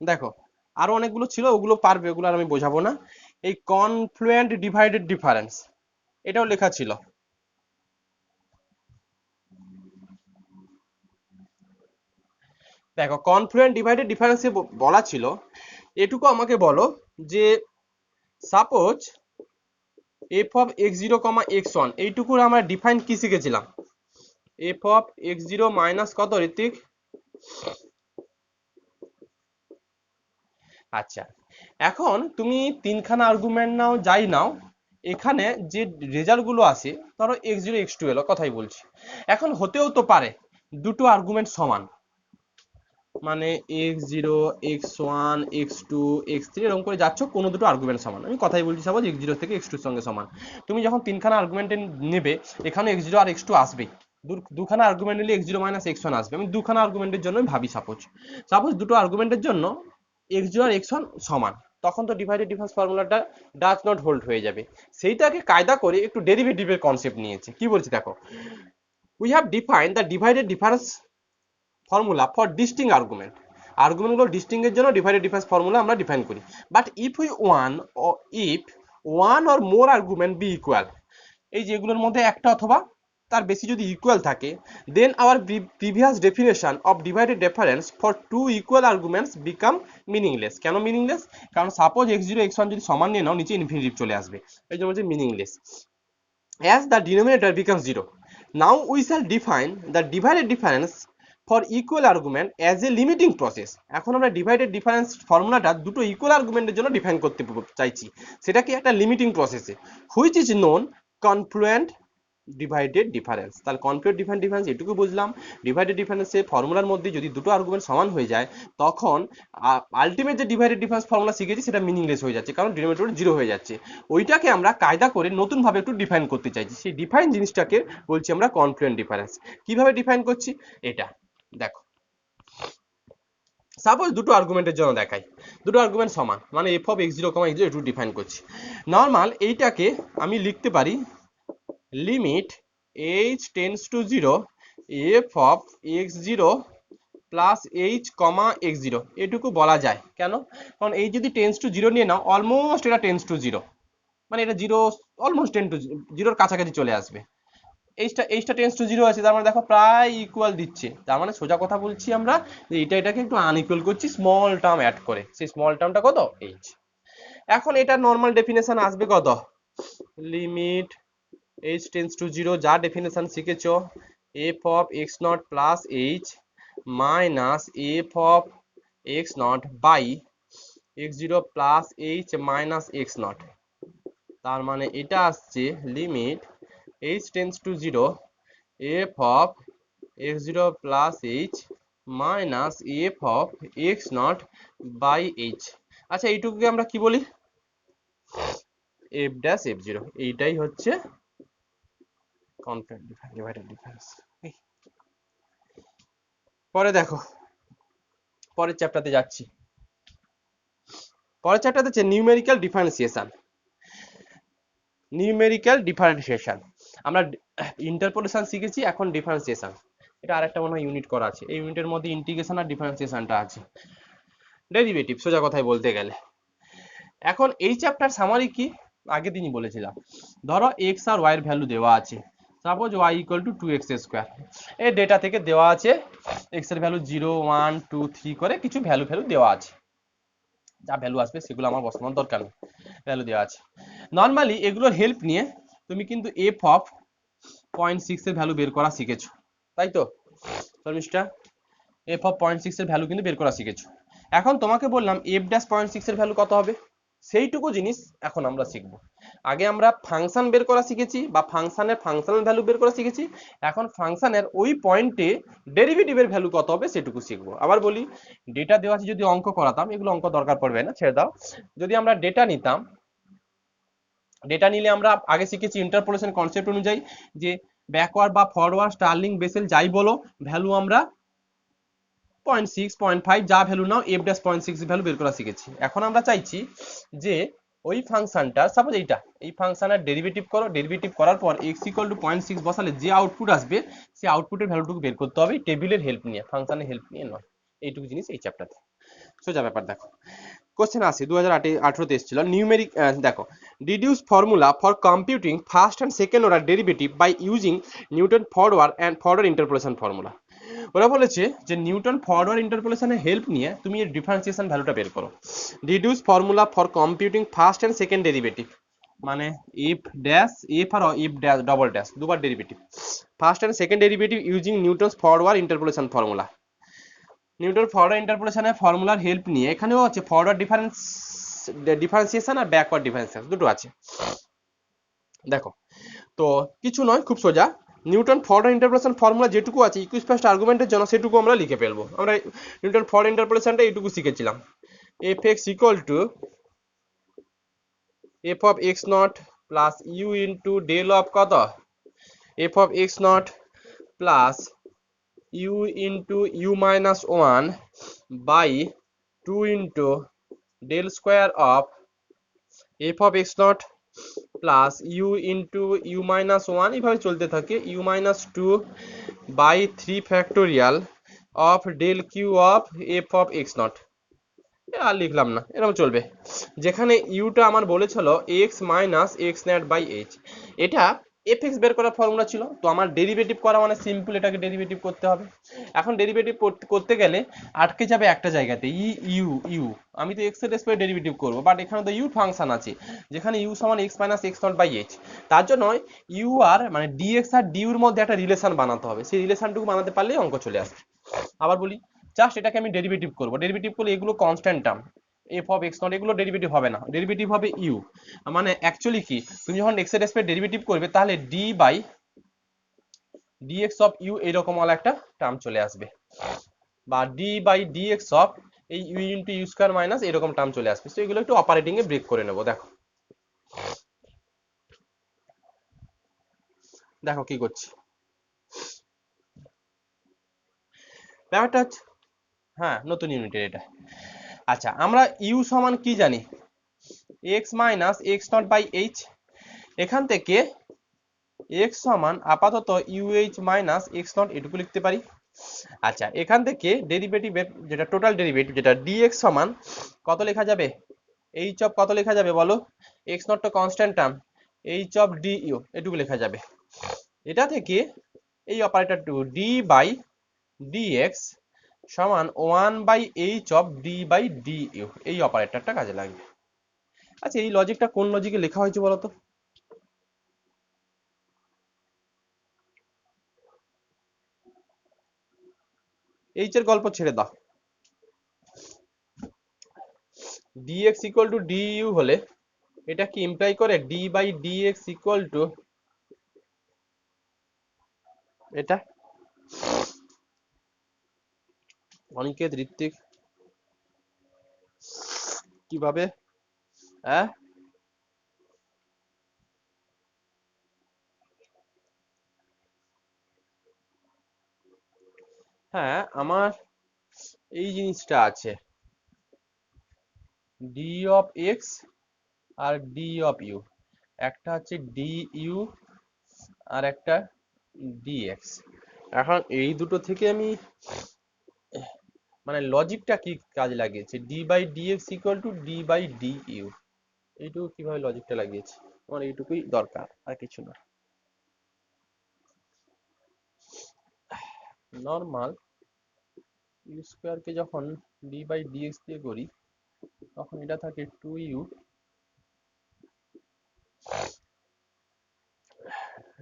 দেখো আরো অনেকগুলো ছিল, ওগুলো পারবে, ওগুলো আর আমি বোঝাবো না। এই কনফ্লুয়েন্ট ডিভাইডেড ডিফারেন্স এটাও লেখা ছিল। দেখো কনফ্লুয়েন্ট ডিভাইডেড ডিফারেন্সে বলা ছিল এটুকু আমাকে বলো যে suppose f of x0, x1 এইটুকুর আমরা ডিফাইন কি শিখেছিলাম, f অফ x0 মাইনাস কত ঋত্বিক, আচ্ছা এখন তুমি তিনখানা আর্গুমেন্ট নাও যাই নাও, এখানে যে রেজাল্ট গুলো আসে ধরো x0 x2 এলো, কথাই বলছি, এখন হতেও তো পারে দুটো আর্গুমেন্ট সমান, মানে x0 x1 x2 x3 এরকম করে যাচ্ছ, কোনো দুটো আর্গুমেন্ট সমান, আমি কথাই বলছি সাপোজ x0 থেকে x2 এর সঙ্গে সমান। তুমি যখন তিনখানা আর্গুমেন্ট নেবে এখানে x0 আর x2 আসবে, দুখানা আর্গুমেন্ট নিলে x0 মাইনাস x1 আসবে, আমি দুখানা আর্গুমেন্টের জন্য ভাবি সাপোজ দুটো আর্গুমেন্টের জন্য x0 আর x1 সমান, তখন তো ডিভাইডেড ডিফারেন্স ফর্মুলাটা ডাজ নট হোল্ড হয়ে যাবে। সেইটাকে কায়দা করে একটু ডেরিভেটিভের কনসেপ্ট নিয়েছে, কি বলছি দেখো, we have defined the divided difference formula for distinct argument, আর্গুমেন্টগুলো ডিস্টিং এর জন্য ডিভাইডেড ডিফারেন্স ফর্মুলা আমরা ডিফাইন করি, but if one or more argument be equal, এই যেগুলোর মধ্যে একটা অথবা তার বেশি যদি ইকুয়াল থাকে, then our previous definition of divided difference for two equal arguments become meaningless. কেন মিনিংলেস, কারণ সাপোজ x0 x1 যদি সমান নিয়ে নাও নিচে ইনফিনিটিভ চলে আসবে, এই জন্য হচ্ছে meaningless. as the denominator becomes 0. Now we shall define the divided difference for equal argument as a limiting process. এখন আমরা ডিভাইডেড ডিফারেন্স ফর্মুলাটা দুটো ইকুয়াল আর্গুমেন্টের জন্য ডিফাইন করতে চাইছি, সেটা কি একটা লিমিটিং প্রসেসে, which is known confluent divided difference. তাহলে কনফ্লুয়েন্ট ডিফারেন্স এটুকু বুঝলাম, ডিভাইডেড ডিফারেন্সে ফর্মুলার মধ্যে যদি দুটো আর্গুমেন্ট সমান হয়ে যায় তখন আলটিমেট যে ডিভাইডেড ডিফারেন্স ফর্মুলা শিখেছি সেটা মিনিংলেস হয়ে যাচ্ছে, কারণ ডিনোমিনেটর জিরো হয়ে যাচ্ছে। ওইটাকে আমরা কায়দা করে নতুন ভাবে একটু ডিফাইন করতে চাইছি, সেই ডিফাইন জিনিসটাকে বলছি আমরা কনফ্লুয়েন্ট ডিফারেন্স। কিভাবে ডিফাইন করছি এটা দেখো, সাপোজ দুটো আর্গুমেন্টের জন্য দেখাই, দুটো আর্গুমেন্ট সমান, মানে f of x zero comma x zero একটু ডিফাইন করছি। নর্মাল এইটাকে আমি লিখতে পারি limit h tends to 0 F of x zero plus H comma x zero, এটুকু বলা যায়। কেন? কারণ এই যদি টেন্স টু জিরো নিয়ে নাও, অলমোস্ট এটা টেন্স টু জিরো, মানে এটা জিরো অলমোস্ট টেন টু জিরোর কাছাকাছি চলে আসবে। এইচটা টেন্স টু জিরো আছে, তার মানে দেখো প্রায় ইকুয়াল দিচ্ছে, তার মানে সোজা কথা বলছি আমরা যে এটাকে একটু আনইকুয়াল করছি স্মল টার্ম অ্যাড করে, সেই স্মল টার্মটা কত এইচ। এখন এটা নর্মাল ডেফিনেশন আসবে কত, limit h tends to zero, যা ডেফিনেশন শিখেছো, f of x not plus h minus f of x not by x zero plus h minus x not. তার মানে এটা আসছে limit h tends to zero f of x zero plus h minus f of x not by h. আচ্ছা এইটুকুকে আমরা কি বলি, এফ ড্যাশ এফ জিরো, এইটাই হচ্ছে কনফ্লুয়েন্ট ডিভাইডেড ডিফারেন্স। পরে দেখো, পরের চ্যাপ্টারতে যাচ্ছি। পরের চ্যাপ্টারতে হচ্ছে নিউমেরিক্যাল ডিফারেন্সিয়েশন। নিউমেরিক্যাল ডিফারেন্সিয়েশন, আমরা ইন্টারপোলেশন শিখেছি, এখন ডিফারেন্সিয়েশন। এটা আরেকটা মনে হয় ইউনিট করা আছে, এই ইউনিটের মধ্যে ইন্টিগ্রেশন আর ডিফারেন্সিয়েশনটা আছে, ডেরিভেটিভ সোজা কথায় বলতে গেলে। এখন এই চ্যাপ্টার সামারি কি আগের দিনই বলেছিলাম, ধরো এক্স আর ওয়াই এর ভ্যালু দেওয়া আছে, suppose y equal to 2x square, এই ডেটা থেকে দেওয়া আছে এক্স এর ভ্যালু 0 1 2 3 করে কিছু ভ্যালু দেওয়া আছে, যা ভ্যালু আসবে সেগুলো আমার বসানোর দরকার নেই, ভ্যালু দেওয়া আছে। নর্মালি এগুলোর হেল্প নিয়ে তুমি কিন্তু এফ অফ 0.6 এর ভ্যালু বের করা শিখেছো, তাই তো শর্মিষ্ঠা? এফ অফ 0.6 এর ভ্যালু কিন্তু বের করা শিখেছো। এখন তোমাকে বললাম এফ ড্যাশ 0.6 এর ভ্যালু কত হবে, সেইটুকু জিনিস এখন আমরা শিখব। আগে আমরা ফাংশন বের করা শিখেছি বা ফাংশনের ফাংশনাল ভ্যালু বের করা শিখেছি, এখন ফাংশনের ওই পয়েন্টে ডেরিভেটিভের ভ্যালু কত হবে সেটুকু শিখবো। আবার বলি, ডেটা দেওয়া আছে যদি অঙ্ক করাতাম, এগুলো অঙ্ক দরকার পড়বে না, ছেড়ে দাও। যদি আমরা ডেটা নিতাম, ডেটা নিলে আমরা আগে শিখেছি ইন্টারপোলেশন কনসেপ্ট অনুযায়ী যে ব্যাকওয়ার্ড বা ফরওয়ার্ড স্টার্লিং বেসেল যাই বলো, ভ্যালু আমরা 0.6 0.5 যা ভ্যালু নাও এফ ড্যাশ 0.6 ভ্যালু বের করা শিখেছি। এখন আমরা চাইছি যে ওই ফাংশনটা, সাপোজ এই ফাংশনের ডেরিভেটিভ করো, ডেরিভেটিভ করার পর x ইকুয়াল টু 0.6 বসালে যে আউটপুট আসবে সেই আউটপুটের ভ্যালুটুকু বের করতে হবে টেবিলের হেল্প নিয়ে, ফাংশনের হেল্প নিয়ে নয়। এইটুকু জিনিস এই চ্যাপ্টারে সোজা ব্যাপার। দেখো কোশ্চেন আসে 2018-তে এসেছিল, নিউমেরিক দেখো, deduce formula for computing first and second order derivative by using Newton forward interpolation formula. ওরা বলেছে যে নিউটন ফরওয়ার্ড ইন্টারপোলেশনের হেল্প নিয়ে তুমি এর ডিফারেন্সিয়েশন ভ্যালুটা বের করো। Deduce formula for computing first and second derivative, মানে এফ ড্যাশ এফ আর এফ ড্যাশ ডবল ড্যাশ দুবার derivative, first and second derivative using Newton's forward interpolation formula. Newton forward ইন্টারপোলেশনের ফর্মুলার হেল্প নিয়ে এখানেও আছে ফরওয়ার্ড ডিফারেন্সিয়েশন আর ব্যাকওয়ার্ড ডিফারেন্সিয়েশন, দুটো আছে। দেখো তো কিছু নয়, খুব সোজা, নিউটন ফরওয়ার্ড ইন্টারপোলেশন ফর্মুলা যেটুকু আছে ইকুইভ্যালেন্ট আর্গুমেন্টের জন্য সেটুকু আমরা লিখে ফেলবো। আমরা নিউটন ফরওয়ার্ড ইন্টারপোলেশনটা এইটুকু শিখেছিলাম, f x equal to f of x not plus u into del of কত, f of x not plus u into u minus 1 by 2 into del square of f of x not plus u into u minus 1, এইভাবে চলতে থাকে, u minus 2 by 3 factorial of del cube of f of x not. আর লিখলাম না, এরকম চলবে। যেখানে ইউটা আমার বলেছিল x minus x not by h, এটা এফএক্স বের করার ফর্মুলা ছিল, তো আমার ডেরিভেটিভ করা মানে সিম্পল এটাকে ডেরিভেটিভ করতে হবে। এখন ডেরিভেটিভ করতে গেলে আটকে যাবে একটা জায়গাতে, ইউ ইউ। আমি তো এক্স এর রেসপেক্টে ডেরিভেটিভ করবো, বাট এখানে তো ইউ ফাংশন আছে, যেখানে ইউ সমান x minus x not by h. তার জন্য ইউ আর মানে ডিএক্স আর ডিউর মধ্যে একটা রিলেশন বানাতে হবে, সেই রিলেশনটুকু বানাতে পারলেই অঙ্ক চলে আসবে। আবার বলি, জাস্ট এটাকে আমি ডেরিভেটিভ করবো, ডেরিভেটিভ করলে এগুলো constant term, F of x not, এগুলো ডেরিভেটিভ হবে না, ডেরিভেটিভ হবে ইউ। মানে অ্যাকচুয়ালি কি, তুমি যখন এক্স এর রেসপেক্টে ডেরিভেটিভ করবে তাহলে d by d x of u এইরকম একটা টার্ম চলে আসবে, বা ডি বাই ডিএক্স অফ এই u into u square minus এরকম টার্ম চলে আসবে। তো এগুলো একটু অপারেটিং এ ব্রেক করে নেবো। দেখো দেখো কি করছি ব্যাপারটা হচ্ছে, হ্যাঁ নতুন ইউনিটের এটা। আচ্ছা, আমরা ইউ সমান কি জানি, x minus x not by h. এখান থেকে এক্স সমান আপাতত ইউএইচ মাইনাস এক্স নট এটুকু লিখতে পারি। আচ্ছা, এখান থেকে ডেরিভেটিভের যেটা টোটাল ডেরিভেটিভ যেটা ডিএক্স সমান কত লেখা যাবে, এইচ অফ কত লেখা যাবে বলো, এক্স নট তো constant term, h of d u এটুকু লেখা যাবে। এটা থেকে এই operator to d by d x সমান one by h of d by d u, এই অপারেটরটা কাজে লাগবে। আচ্ছা, এই লজিকটা কোন লজিকে লেখা হয়েছে বলতো, এইচ এর গল্প ছেড়ে দাও, dx ইকুয়াল টু du হলে এটা কি ইমপ্লাই করে d by dx equal to এটা, অনিকেত ঋত্বিক কিভাবে, হ্যাঁ হ্যাঁ আমার এই জিনিসটা আছে, d অফ x আর d অফ u, একটা হচ্ছে du আর একটা dx। এখন এই দুটো থেকে আমি মানে লজিকটা কি কাজে লাগিয়েছি, d by dx equal to d by du, এইটুকু কিভাবে লজিকটা লাগিয়েছি, আমার এইটুকুই দরকার আর কিছু না। নর্মাল ইউ স্কোয়ারকে যখন ডি বাই ডিএক্স দিয়ে করি তখন এটা থাকে two u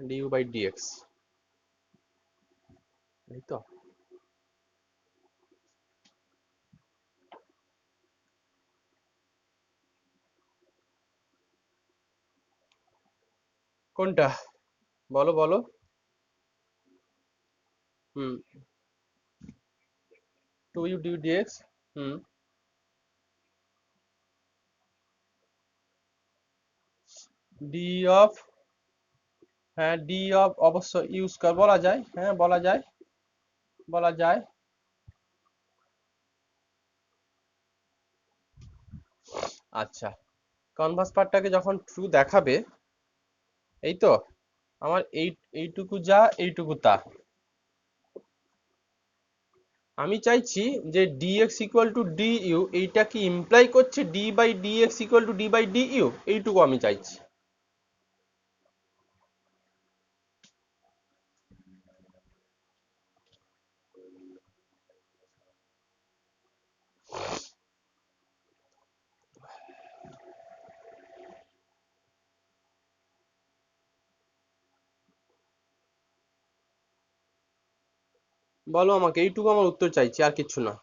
d u by d x, এই তো। কোনটা বলো বলো, হুম, টু ইউ ডিউ ডিএক্স, হুম, ডি অফ, হ্যাঁ ডি অফ অবশ্য ইউ স্কোয়ার বলা যায়, হ্যাঁ বলা যায়, বলা যায়। আচ্ছা, কনভার্স পার্টটাকে যখন ট্রু দেখাবে, এই তো আমার এইটুকু যা এইটুকু তা, আমি চাইছি যে dx ইকুয়াল টু du, এইটা কি ইমপ্লাই করছে d by dx equal to d by du, এইটুকু আমি চাইছি। বলো আমাকে, এইটুকু আমার উত্তর চাইছি, আর কিছু না।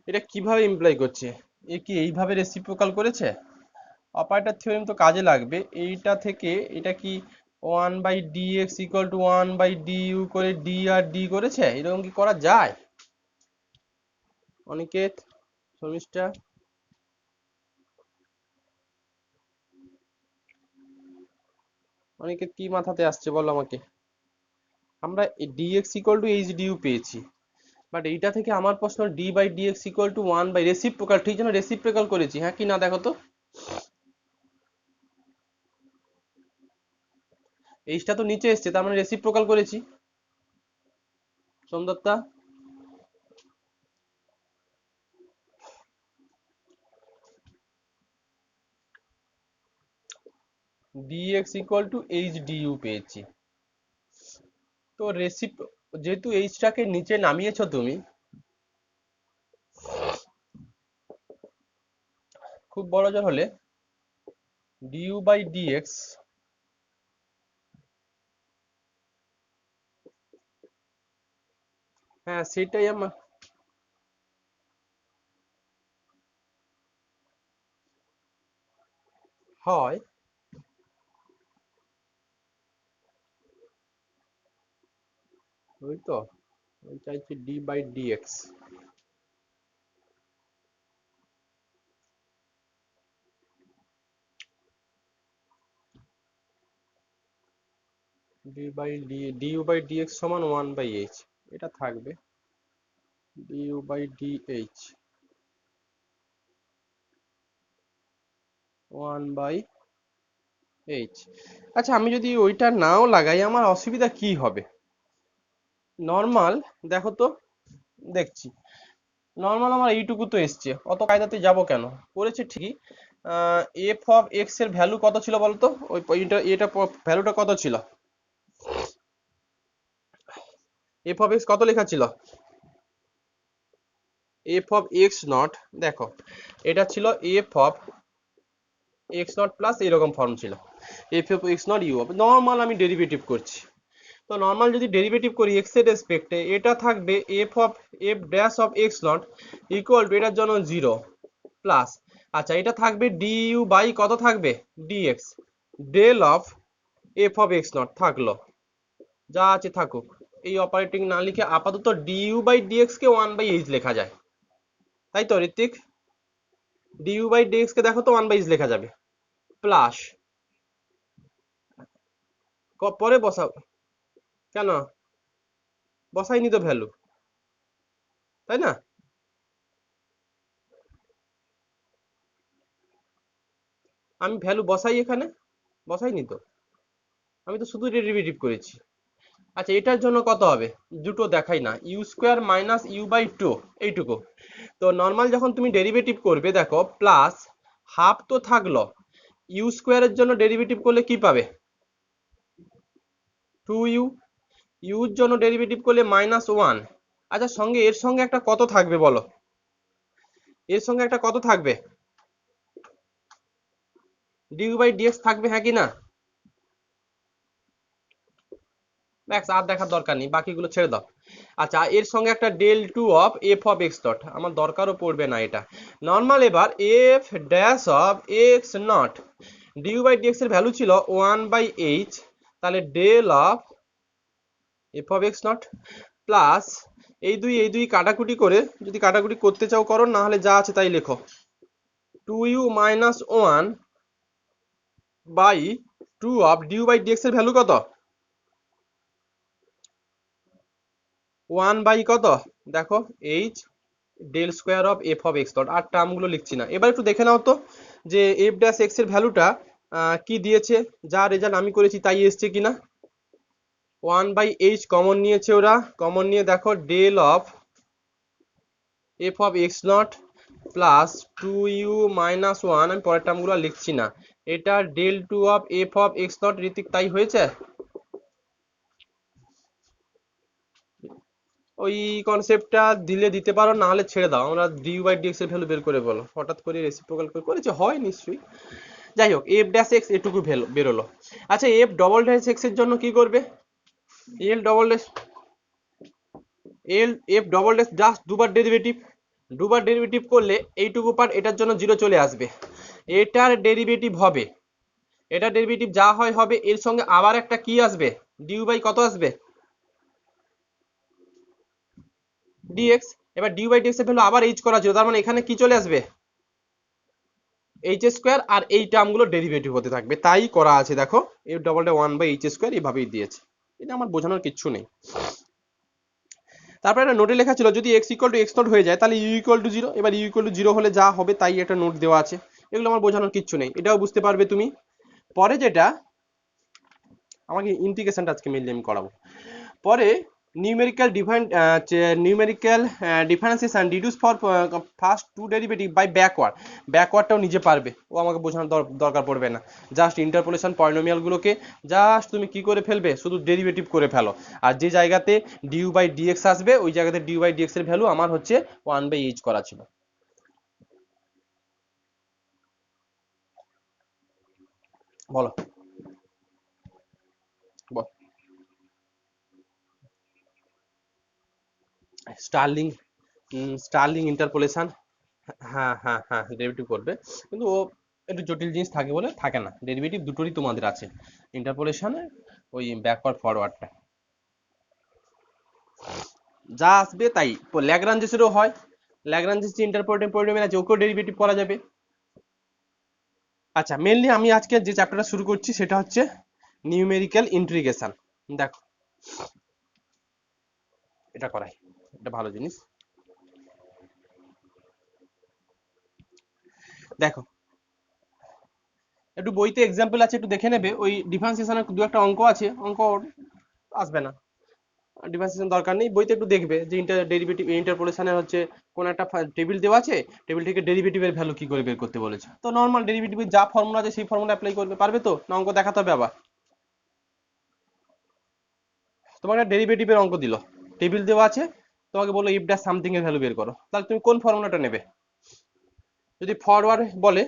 এটা কিভাবে ইমপ্লাই করছে, এ কি এইভাবে রেসিপ্রোকাল করেছে, অপারেটর থিওরেম তো কাজে লাগবে। এইটা থেকে এটা কি one by d x equal to one by d u করে ডি আর ডি করেছে, এরকম কি করা যায়? অনিকেত, শর্মিষ্ঠা, অনিকেত কি মাথাতে আসছে বলো আমাকে। আমরা d x equal to h d u পেয়েছি, বাট এইটা থেকে আমার প্রশ্ন d by d x equal to one by reciprocal, ঠিক যেন রেসিপ্রোকাল করেছি, হ্যাঁ কি না দেখো তো, এইচটা তো নিচে এসছে, তার মানে রেসিপ্রোকাল করেছি। Somdatta, d x equal to h d u পেয়েছি। তো যেহেতু এইচটাকে নিচে নামিয়েছো তুমি, খুব বড় জোর হলে ডিইউ বাই ডিএক্স, হ্যাঁ সেটাই আমার হয়। ওই তো আমি চাইছি d by d x. D u by d x সমান 1/h, এটা থাকবে ডিইউ বাই ডিএইচ 1/h। আচ্ছা আমি যদি ওইটা নাও লাগাই আমার অসুবিধা কি হবে? নর্মাল দেখো তো, দেখছি নর্মাল আমার এইটুকু তো এসছে, অত কায়দাতে যাব কেন? করেছে ঠিকই। এফ অফ এক্স এর ভ্যালু কত ছিল বলতো? এটা ভ্যালুটা কত ছিল? এফ অফ এক্স কত লেখা ছিল? এফ অফ এক্স নট, দেখো এটা ছিল f of x not plus এরকম ফর্ম ছিল, f of x not u of. Normal আমি ডেরিভেটিভ করছি, তো নর্মাল যদি ডেরিভেটিভ করি এক্স এর রেসপেক্টে, এটা থাকবে F dash of x not equal to এটার জন্য 0 প্লাস, আচ্ছা এটা থাকবে ডিইউ বাই কত থাকবে d x, del of f of x not থাকলো, যা আছে থাকুক। এই অপারেটিং না লিখে আপাতত DU by dx K 1/h লেখা যায়, তাই তো ঋত্বিক? ডিইউ বাই ডিএক্স কে দেখো তো 1/h লেখা যাবে, প্লাস পরে বসাও, কেন বসাইনি তো ভ্যালু, তাই না? আমি ভ্যালু বসাই, এখানে বসাইনি তো, আমি তো শুধু ডেরিভেটিভ করেছি। আচ্ছা এটার জন্য কত হবে? দুটো দেখাই না, u square minus u by two, এইটুকু। তো নর্মাল যখন তুমি ডেরিভেটিভ করবে দেখো প্লাস হাফ তো থাকলো, ইউ স্কোয়ারের জন্য ডেরিভেটিভ করলে কি পাবে? 2u। ইউর জন্য ডেরিভেটিভ করলে -1। আচ্ছা সঙ্গে এর সঙ্গে একটা কত থাকবে বলো? এর সঙ্গে একটা কত থাকবে? ডিউ বাই ডিএক্স থাকবে, হ্যাঁ কি না? ম্যাক্স আর দেখার দরকার নেই, বাকিগুলো ছেড়ে দাও। আচ্ছা এর সঙ্গে একটা del two of f of x dot, আমার দরকারও পড়বে না এটা। নর্মাল এবার f dash of x not, d u by d x এর ভ্যালু ছিল 1/h, তাহলে del of f of x not plus এই দুই কাটাকুটি করে, যদি কাটাকুটি করতে চাও করো, না হলে যা আছে তাই লেখো, 2u minus 1 by 2 of d u by d x এর ভ্যালু কত? 1 বাই কত দেখো h del square of f of x dot. আর টার্মগুলো লিখছি না, এবার একটু দেখে নাও তো যে এফ ড্যাশ এক্স এর ভ্যালুটা কি দিয়েছে, যা রেজাল্ট আমি করেছি তাই এসছে কিনা। 1/h কমন নিয়েছে ওরা, কমন নিয়ে দেখো del of f of x not plus 2u minus 1, আমি পরের টার্মগুলো লিখছি না, এটা del two of f of x not. Ritik তাই হয়েছে? ওই কনসেপ্টটা দিলে দিতে পারো, না হলে ছেড়ে দাও, আমরা ডিউ বাই ডিএক্স এর ভ্যালু বের করে বলো, হঠাৎ করে রেসিপ্রোকাল করে করেছে হয় নিশ্চয়ই। যাই হোক এফ ড্যাশ এক্স এটুকু বেরোলো। আচ্ছা এফ ডবল ড্যাশ এক্স এর জন্য কি করবে? L double dash F double dash just দুবার ডেরিভেটিভ করলে এইটুকু পার্ট এটার জন্য 0 চলে আসবে, এটার ডেরিভেটিভ হবে, এটা ডেরিভেটিভ যা হয় হবে, এর সঙ্গে আবার একটা কি আসবে, ডিউ বাই কত আসবে ডিএক্স। এবার ডিউ বাই ডিএক্স এর ভ্যালু আবার এইচ করা ছিল, তার মানে এখানে কি চলে আসবে এইচ স্কোয়ার, আর এই টার্মগুলো ডেরিভেটিভ হতে থাকবে, তাই করা আছে দেখো F double day 1/h square এইভাবেই দিয়েছে, এটা আমার বোঝানোর কিচ্ছু নেই। তারপরে একটা নোটে লেখা ছিল যদি x equal to x not হয়ে যায় তাহলে ইউ ইকুয়াল টু 0, এবার ইউ ইকুয়াল টু 0 হলে যা হবে তাই একটা নোট দেওয়া আছে, এগুলো আমার বোঝানোর কিচ্ছু নেই, এটাও বুঝতে পারবে তুমি। পরে যেটা আমাকে ইন্টিগ্রেশনটা আজকে মেনলি আমি করাবো, পরে numerical differentiation deduce for first two derivative by ব্যাকওয়ার্ডটাও নিজে পারবে, ও আমাকে বোঝানোর দরকার পড়বে না। জাস্ট ইন্টারপোলেশন পলিনোমিয়ালগুলোকে জাস্ট তুমি কি করে ফেলবে, শুধু ডেরিভেটিভ করে ফেলো। আর যে জায়গাতে ডিউ বাই ডিএক্স আসবে ওই জায়গাতে ডিউ বাই ডিএক্স এর ভ্যালু আমার হচ্ছে 1/h করা ছিল। বলো স্টার্লিং স্টার্লিং ইন্টারপোলেশন, হ্যাঁ হ্যাঁ হ্যাঁ ডেরিভেটিভ করবে, কিন্তু ও একটু জটিল জিনিস থাকে বলে থাকে না। ডেরিভেটিভ দুটোরই তোমাদের আছে, ইন্টারপোলেশনে ওই ব্যাকওয়ার্ড ফরওয়ার্ডটা যা আসবে তাই। ল্যাগ্রাঞ্জেসেরও হয়, ল্যাগ্রাঞ্জেস যে ইন্টারপোলেটিং পলিনোমিয়াল আছে ওকেও ডেরিভেটিভ করা যাবে। আচ্ছা, মেনলি আমি আজকে যে চ্যাপ্টারটা শুরু করছি সেটা হচ্ছে নিউমেরিক্যাল ইন্টিগ্রেশন। দেখো এটা করাই, এটা ভালো জিনিস। দেখো একটু বইতে এক্সাম্পল আছে, একটু দেখে নেবে। ওই ডিফারেন্সিয়েশনের দু একটা অঙ্ক আছে, অঙ্ক আসবে না, ডিফারেন্সিয়েশন দরকার নেই। বইতে একটু দেখবে যে ডেরিভেটিভ ইন্টারপোলেশনের হচ্ছে কোন একটা টেবিল দেওয়া আছে, টেবিল থেকে ডেরিভেটিভের ভ্যালু কি করে বের করতে বলেছে। তো নর্মাল ডেরিভেটিভের যা ফর্মুলা আছে সেই ফর্মুলা অ্যাপ্লাই করবে, পারবে তো না? অঙ্ক দেখাতে হবে আবার? তোমার একটা ডেরিভেটিভের অঙ্ক দিল, টেবিল দেওয়া আছে, তোমাকে বললো ইফ ড্যাশ সামথিং এর ভ্যালু বের করো, তাহলে তুমি কোন ফর্মুলাটা নেবে? যদি ফরওয়ার্ড বলে,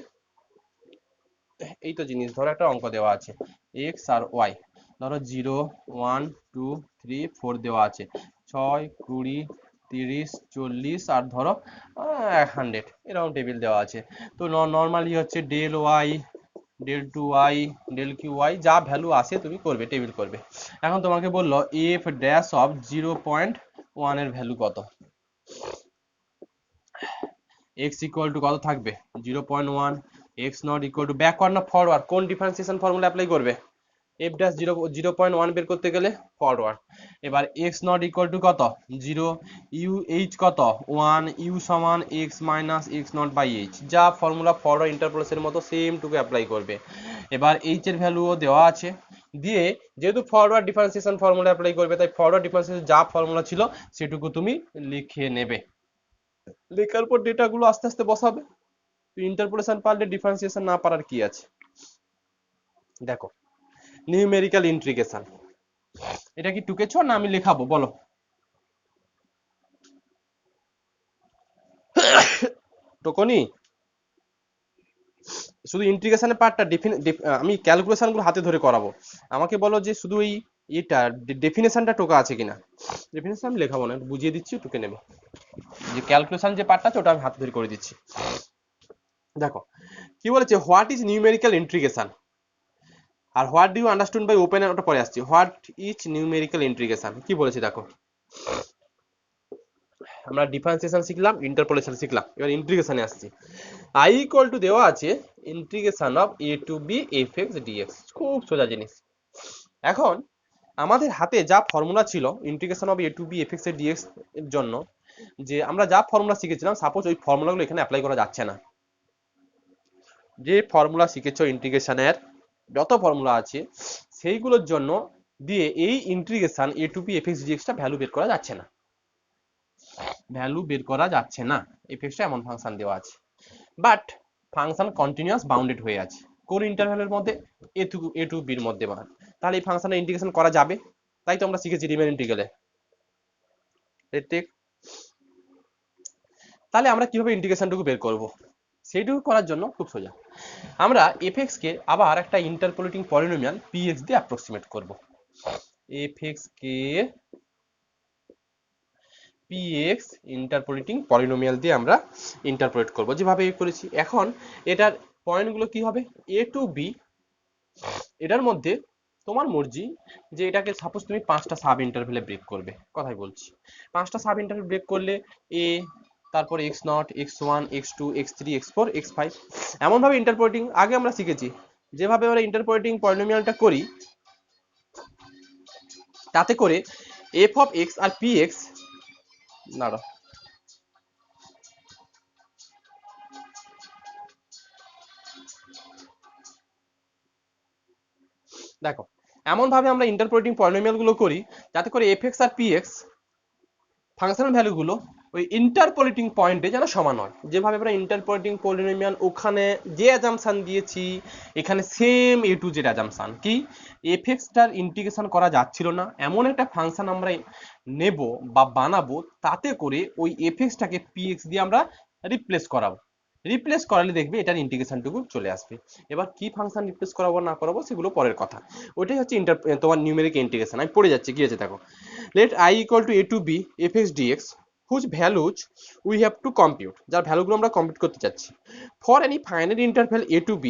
এই তো জিনিস, ধরো একটা অঙ্ক দেওয়া আছে এক্স আর ওয়াই, ধরো 0 1 2 3 4 দেওয়া আছে, 6 20 30 40 আর ধরো 100, এরকম টেবিল দেওয়া আছে। তো নর্মালি হচ্ছে del y, del two y, del q y, যা ভ্যালু আসে তুমি করবে, টেবিল করবে। এখন তোমাকে বললো এফ ড্যাশ অফ 0.1 এর ভ্যালু কত, এক্স ইকুয়াল টু কত থাকবে 0.1, x not equal to backward না ফরওয়ার্ড, কোন ডিফারেন্সিয়েশন ফর্মুলা অ্যাপ্লাই করবে? এফ ড্যাশ 0.1 বের করতে গেলে ফরওয়ার্ড। এবার এক্স নট ইকুয়াল টু কত 0, ইউ এইচ কত 1, ইউ সমান x minus x not by h, যা ফর্মুলা ফরওয়ার্ড ইন্টারপোলেশনের মতো সেম টুকু অ্যাপ্লাই করবে। এবার এইচ এর ভ্যালুও দেওয়া আছে, দিয়ে যেহেতু ফরওয়ার্ড ডিফারেন্সিয়েশন ফর্মুলা অ্যাপ্লাই করবে তাই ফরওয়ার্ড ডিফারেন্সিয়েশন যা ফর্মুলা ছিল সেটুকু তুমি লিখে নেবে। লেখার পর ডেটাগুলো আস্তে আস্তে বসাবে। ইন্টারপোলেশন পারলে ডিফারেন্সিয়েশন না পারার কি আছে? দেখো নিউমেরিক্যাল ইন্টিগ্রেশন, এটা কি টুকেছো না আমি লেখাবো বলো? টোকনি, শুধু ইন্টিগ্রেশনের পার্টটা আমি ক্যালকুলেশন গুলো হাতে ধরে করাবো, আমাকে বলো যে শুধু এই এটা ডেফিনেশনটা টোকা আছে কিনা। ডেফিনেশন আমি লেখাবো না, বুঝিয়ে দিচ্ছি, টুকে নেবে। যে ক্যালকুলেশন যে পার্টটা আছে ওটা আমি হাতে ধরে করে দিচ্ছি। দেখো কি বলেছে, হোয়াট ইজ নিউমেরিক্যাল ইন্টিগ্রেশন আর what do you understand by open, ওটা পরে আসছে। হোয়াট ইজ নিউমেরিক্যাল ইন্টিগ্রেশন কি বলেছে দেখো, আমরা ডিফারেন্সিয়েশন শিখলাম, ইন্টারপোলেশন শিখলাম, এবার ইন্টিগ্রেশনে আসছি। আই ইকুয়াল টু দেওয়া আছে integration of a to b f x d x, খুব সোজা জিনিস। এখন আমাদের হাতে যা ফর্মুলা ছিল integration of a to b f x এর ডিএক্স এর জন্য, যে আমরা যা ফর্মুলা শিখেছিলাম, সাপোজ ওই ফর্মুলাগুলো এখানে অ্যাপ্লাই করা যাচ্ছে না। যে ফর্মুলা শিখেছো ইন্টিগ্রেশনের যত ফর্মুলা আছে সেইগুলোর জন্য দিয়ে এই integration a to b f x ডিএক্সটা ভ্যালু বের করা যাচ্ছে না, ভ্যালু বের করা যাচ্ছে না। এফ এক্সটা এমন ফাংশন দেওয়া আছে, বাট ফাংশন কন্টিনিউয়াস বাউন্ডেড হয়ে আছে কোন ইন্টারভ্যালের মধ্যে, এ টু বির মধ্যে। তাহলে এই ফাংশনের ইন্টিগ্রেশন করা যাবে, তাই তো আমরা শিখেছি রিমেন ইন্টিগ্রালে। ঠিক, তাহলে আমরা কিভাবে ইন্টিগ্রেশনটুকু বের করব, সেইটুকু করার জন্য খুব সোজা, আমরা এফএক্স কে আবার একটা ইন্টারপোলেটিং পলিনোমিয়াল পিএক্স দিয়ে অ্যাপ্রক্সিমেট করব। এফএক্স কে পিএক্স ইন্টারপোলেটিং পলিনোমিয়াল দিয়ে আমরা ইন্টারপোলেট করব, যেভাবে করেছি। এখন এটার পয়েন্টগুলো কি হবে, এ টু বি, এটার মধ্যে তোমার মর্জি যে এটাকে সাপোজ তুমি 5টা সাব ইন্টারভেলে ব্রেক করবে, কথাই বলছি। 5টা সাব ইন্টারভেল ব্রেক করলে এ, তারপর x not, x one, x two, x three, x four, x five, এমনভাবে ইন্টারপোলেটিং আগে আমরা শিখেছি, যেভাবে আমরা ইন্টারপোলেটিং পলিনোমিয়ালটা করি, তাতে করে এফ অফ এক্স আর পি এক্স, না দেখো এমন ভাবে আমরা ইন্টারপোলেটিং পলিনোমিয়াল গুলো করি যাতে করে এফ এক্স আর পি এক্স ফাংশনাল ভ্যালুগুলো ওই ইন্টারপোলেটিং পয়েন্টে যেন সমান হয়। যেভাবে আমরা ইন্টারপোলেটিং পলিনোমিয়াল ওখানে যে অ্যাজাম্পশন দিয়েছি এখানে same A to Z assumption কি এফ এক্সটার ইন্টিগ্রেশন করা যাচ্ছিল না, এমন একটা ফাংশন আমরা নেব বা বানাবো তাতে করে ওই এফ এক্সটাকে পি এক্স দিয়ে আমরা রিপ্লেস করাবো। রিপ্লেস করালে দেখবে এটার ইন্টিগ্রেশনটুকু চলে আসবে। এবার কি ফাংশন রিপ্লেস করাবো না করাবো সেগুলো পরের কথা। ওইটাই হচ্ছে তোমার নিউমেরিক ইন্টিগ্রেশন। আমি পড়ে যাচ্ছি কি আছে দেখো। Let I equal to a to b fx dx whose values we have to compute, যার ভ্যালুগুলো আমরা কম্পিউট করতে চাচ্ছি, for any finite interval a to b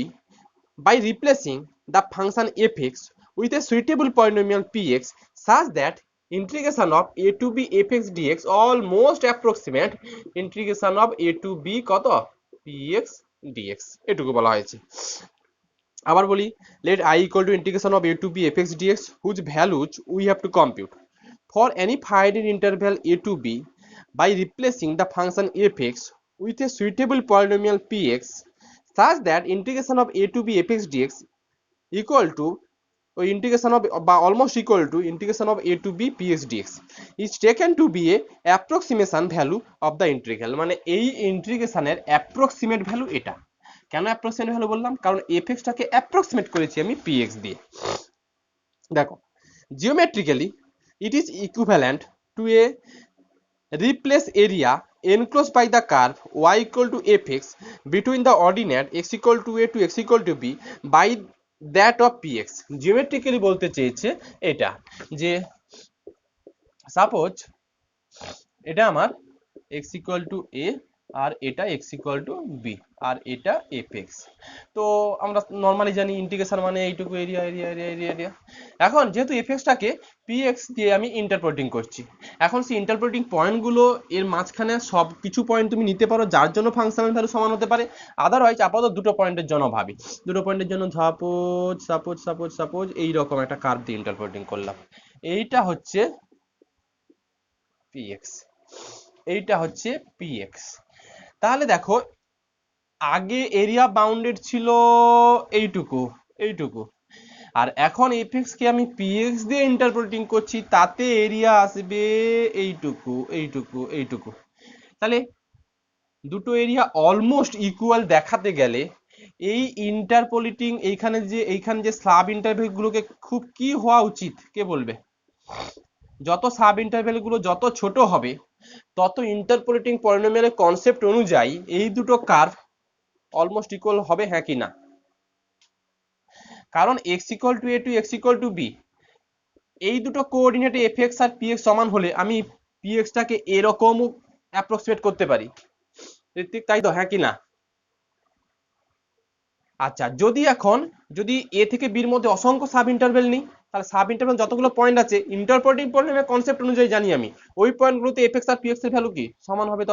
by replacing the function fx with a suitable polynomial px such that integration of a to b fx dx almost approximate integration of a to b কত px dx এটুকু বলা হয়েছে। আবার বলি, let I equal to integration of a to b fx dx whose values we have to compute for any finite interval a to b by replacing the function fx with a suitable polynomial px such that integration of a to b fx dx equal to or integration of বা almost equal to integration of a to b px dx is taken to be a approximation value of the integral। মানে এই ইন্টিগ্রেশনের অ্যাপ্রক্সিমেট ভ্যালু এটা। কেন অ্যাপ্রক্সিমেট ভ্যালু বললাম? কারণ fx টাকে অ্যাপ্রক্সিমেট করেছি আমি px দিয়ে। দেখো, geometrically it is equivalent to a replace area enclosed by the curve y equal to fx between the ordinate x equal to a to x equal to b by that of px। Geometrically বলতে চেয়েছে এটা যে সাপোজ এটা আমার x equal to a আর এটা x equal to b আর এটা fx। তো আমরা নরমালি জানি ইন্টিগ্রেশন মানে এইটুকু area area area area area. এখন যেহেতু fx টাকে px দিয়ে আমি ইন্টারপোলেটিং করছি, এখন সেই ইন্টারপোলেটিং পয়েন্টগুলো এর মাঝখানে সব কিছু পয়েন্ট তুমি নিতে পারো যার জন্য ফাংশনাল ভ্যালু সমান হতে পারে। আদারওয়াইজ আপাতত দুটো পয়েন্টের জন্য ভাবি, দুটো পয়েন্টের জন্য সাপোজ সাপোজ সাপোজ সাপোজ এইরকম একটা কার্ভ দিয়ে ইন্টারপোলেটিং করলাম। এইটা হচ্ছে px, এইটা হচ্ছে px। তাহলে দেখো আগে এরিয়া বাউন্ডেড ছিল এইটুকু এইটুকু, আর এখন fx কে আমি px দিয়ে ইন্টারপোলেটিং করছি তাতে এরিয়া আসবে এইটুকু এইটুকু এইটুকু। তাহলে দুটো এরিয়া অলমোস্ট ইকুয়াল দেখাতে গেলে এই ইন্টারপোলেটিং এইখানে যে সাব ইন্টারভেল গুলোকে খুব কি হওয়া উচিত কে বলবে? যত সাব ইন্টারভেল গুলো যত ছোট হবে তত ইন্টারপোলেটিং পলিনোমিয়ালের কনসেপ্ট অনুযায়ী এই দুটো কার্ভ অলমোস্ট ইকুয়াল হবে, হ্যাঁ কি না? কারণ x equal to a to x equal to b এই দুটো কোঅর্ডিনেটে fx আর px সমান হলে আমি px টাকে এরকমও অ্যাপ্রক্সিমেট করতে পারি, তাই তো, হ্যাঁ কি না? আচ্ছা, যদি a থেকে b এর মধ্যে অসংখ্য সাব ইন্টারভেল নিই তাহলে সাব ইন্টারভেল যতগুলো পয়েন্ট আছে ইন্টারপোলেটিং পলিনোমিয়াল কনসেপ্ট অনুযায়ী জানি আমি ওই পয়েন্টগুলোতে fx আর px এর ভ্যালু কি সমান হবে,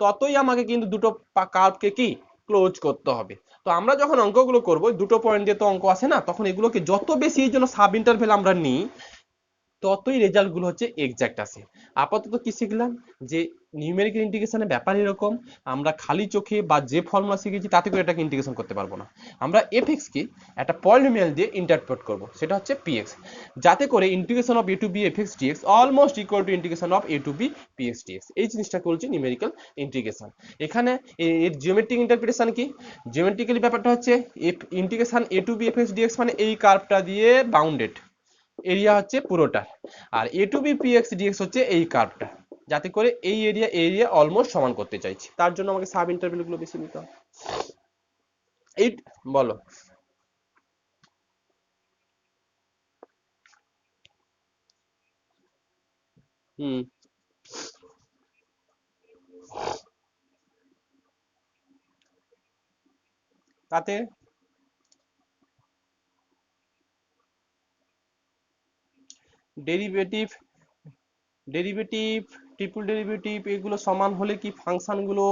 ততই আমাকে কিন্তু দুটো কার্ভকে কি ক্লোজ করতে হবে। তো আমরা যখন অঙ্কগুলো করব দুটো পয়েন্ট দিয়ে তো অঙ্ক আসে না, তখন এগুলোকে যত বেশি এই জন্য সাব ইন্টারভেল আমরা নিই ততই রেজাল্ট গুলো হচ্ছে এক্সাক্ট আসে। আপাতত কি শিখলাম যে নিউমেরিক্যাল ইন্টিগ্রেশনের ব্যাপার এরকম, আমরা খালি চোখে বা যে ফর্মুলা শিখেছি তাতে করে এটাকে ইন্টিগ্রেশন করতে পারবো না। আমরা fx কে একটা পলিনোমিয়াল দিয়ে ইন্টারপ্রেট করব, সেটা হচ্ছে px, যাতে করে integration of a to b fx dx almost equal to integration of a to b px dx। এই জিনিসটাকে বলছি নিউমেরিক্যাল ইন্টিগ্রেশন। এখানে এর জিওমেট্রিক ইন্টারপ্রিটেশন কি? জিওমেট্রিক্যালি ব্যাপারটা হচ্ছে integration a to b fx dx মানে এই কার্ভটা দিয়ে বাউন্ডেড এরিয়া হচ্ছে পুরোটা, আর a to b px dx হচ্ছে এই কার্ভটা, যাতে করে এই এরিয়া অলমোস্ট সমান করতে চাইছি, তার জন্য আমাকে সাব ইন্টারভেল গুলো বেশি নিতে হবে। এই বলো। হুম, তাতে ডেরিভেটিভ ডেরিভেটিভ ট্রিপল ডেরিভেটিভ এগুলো সমান হলে কি ফাংশন গুলো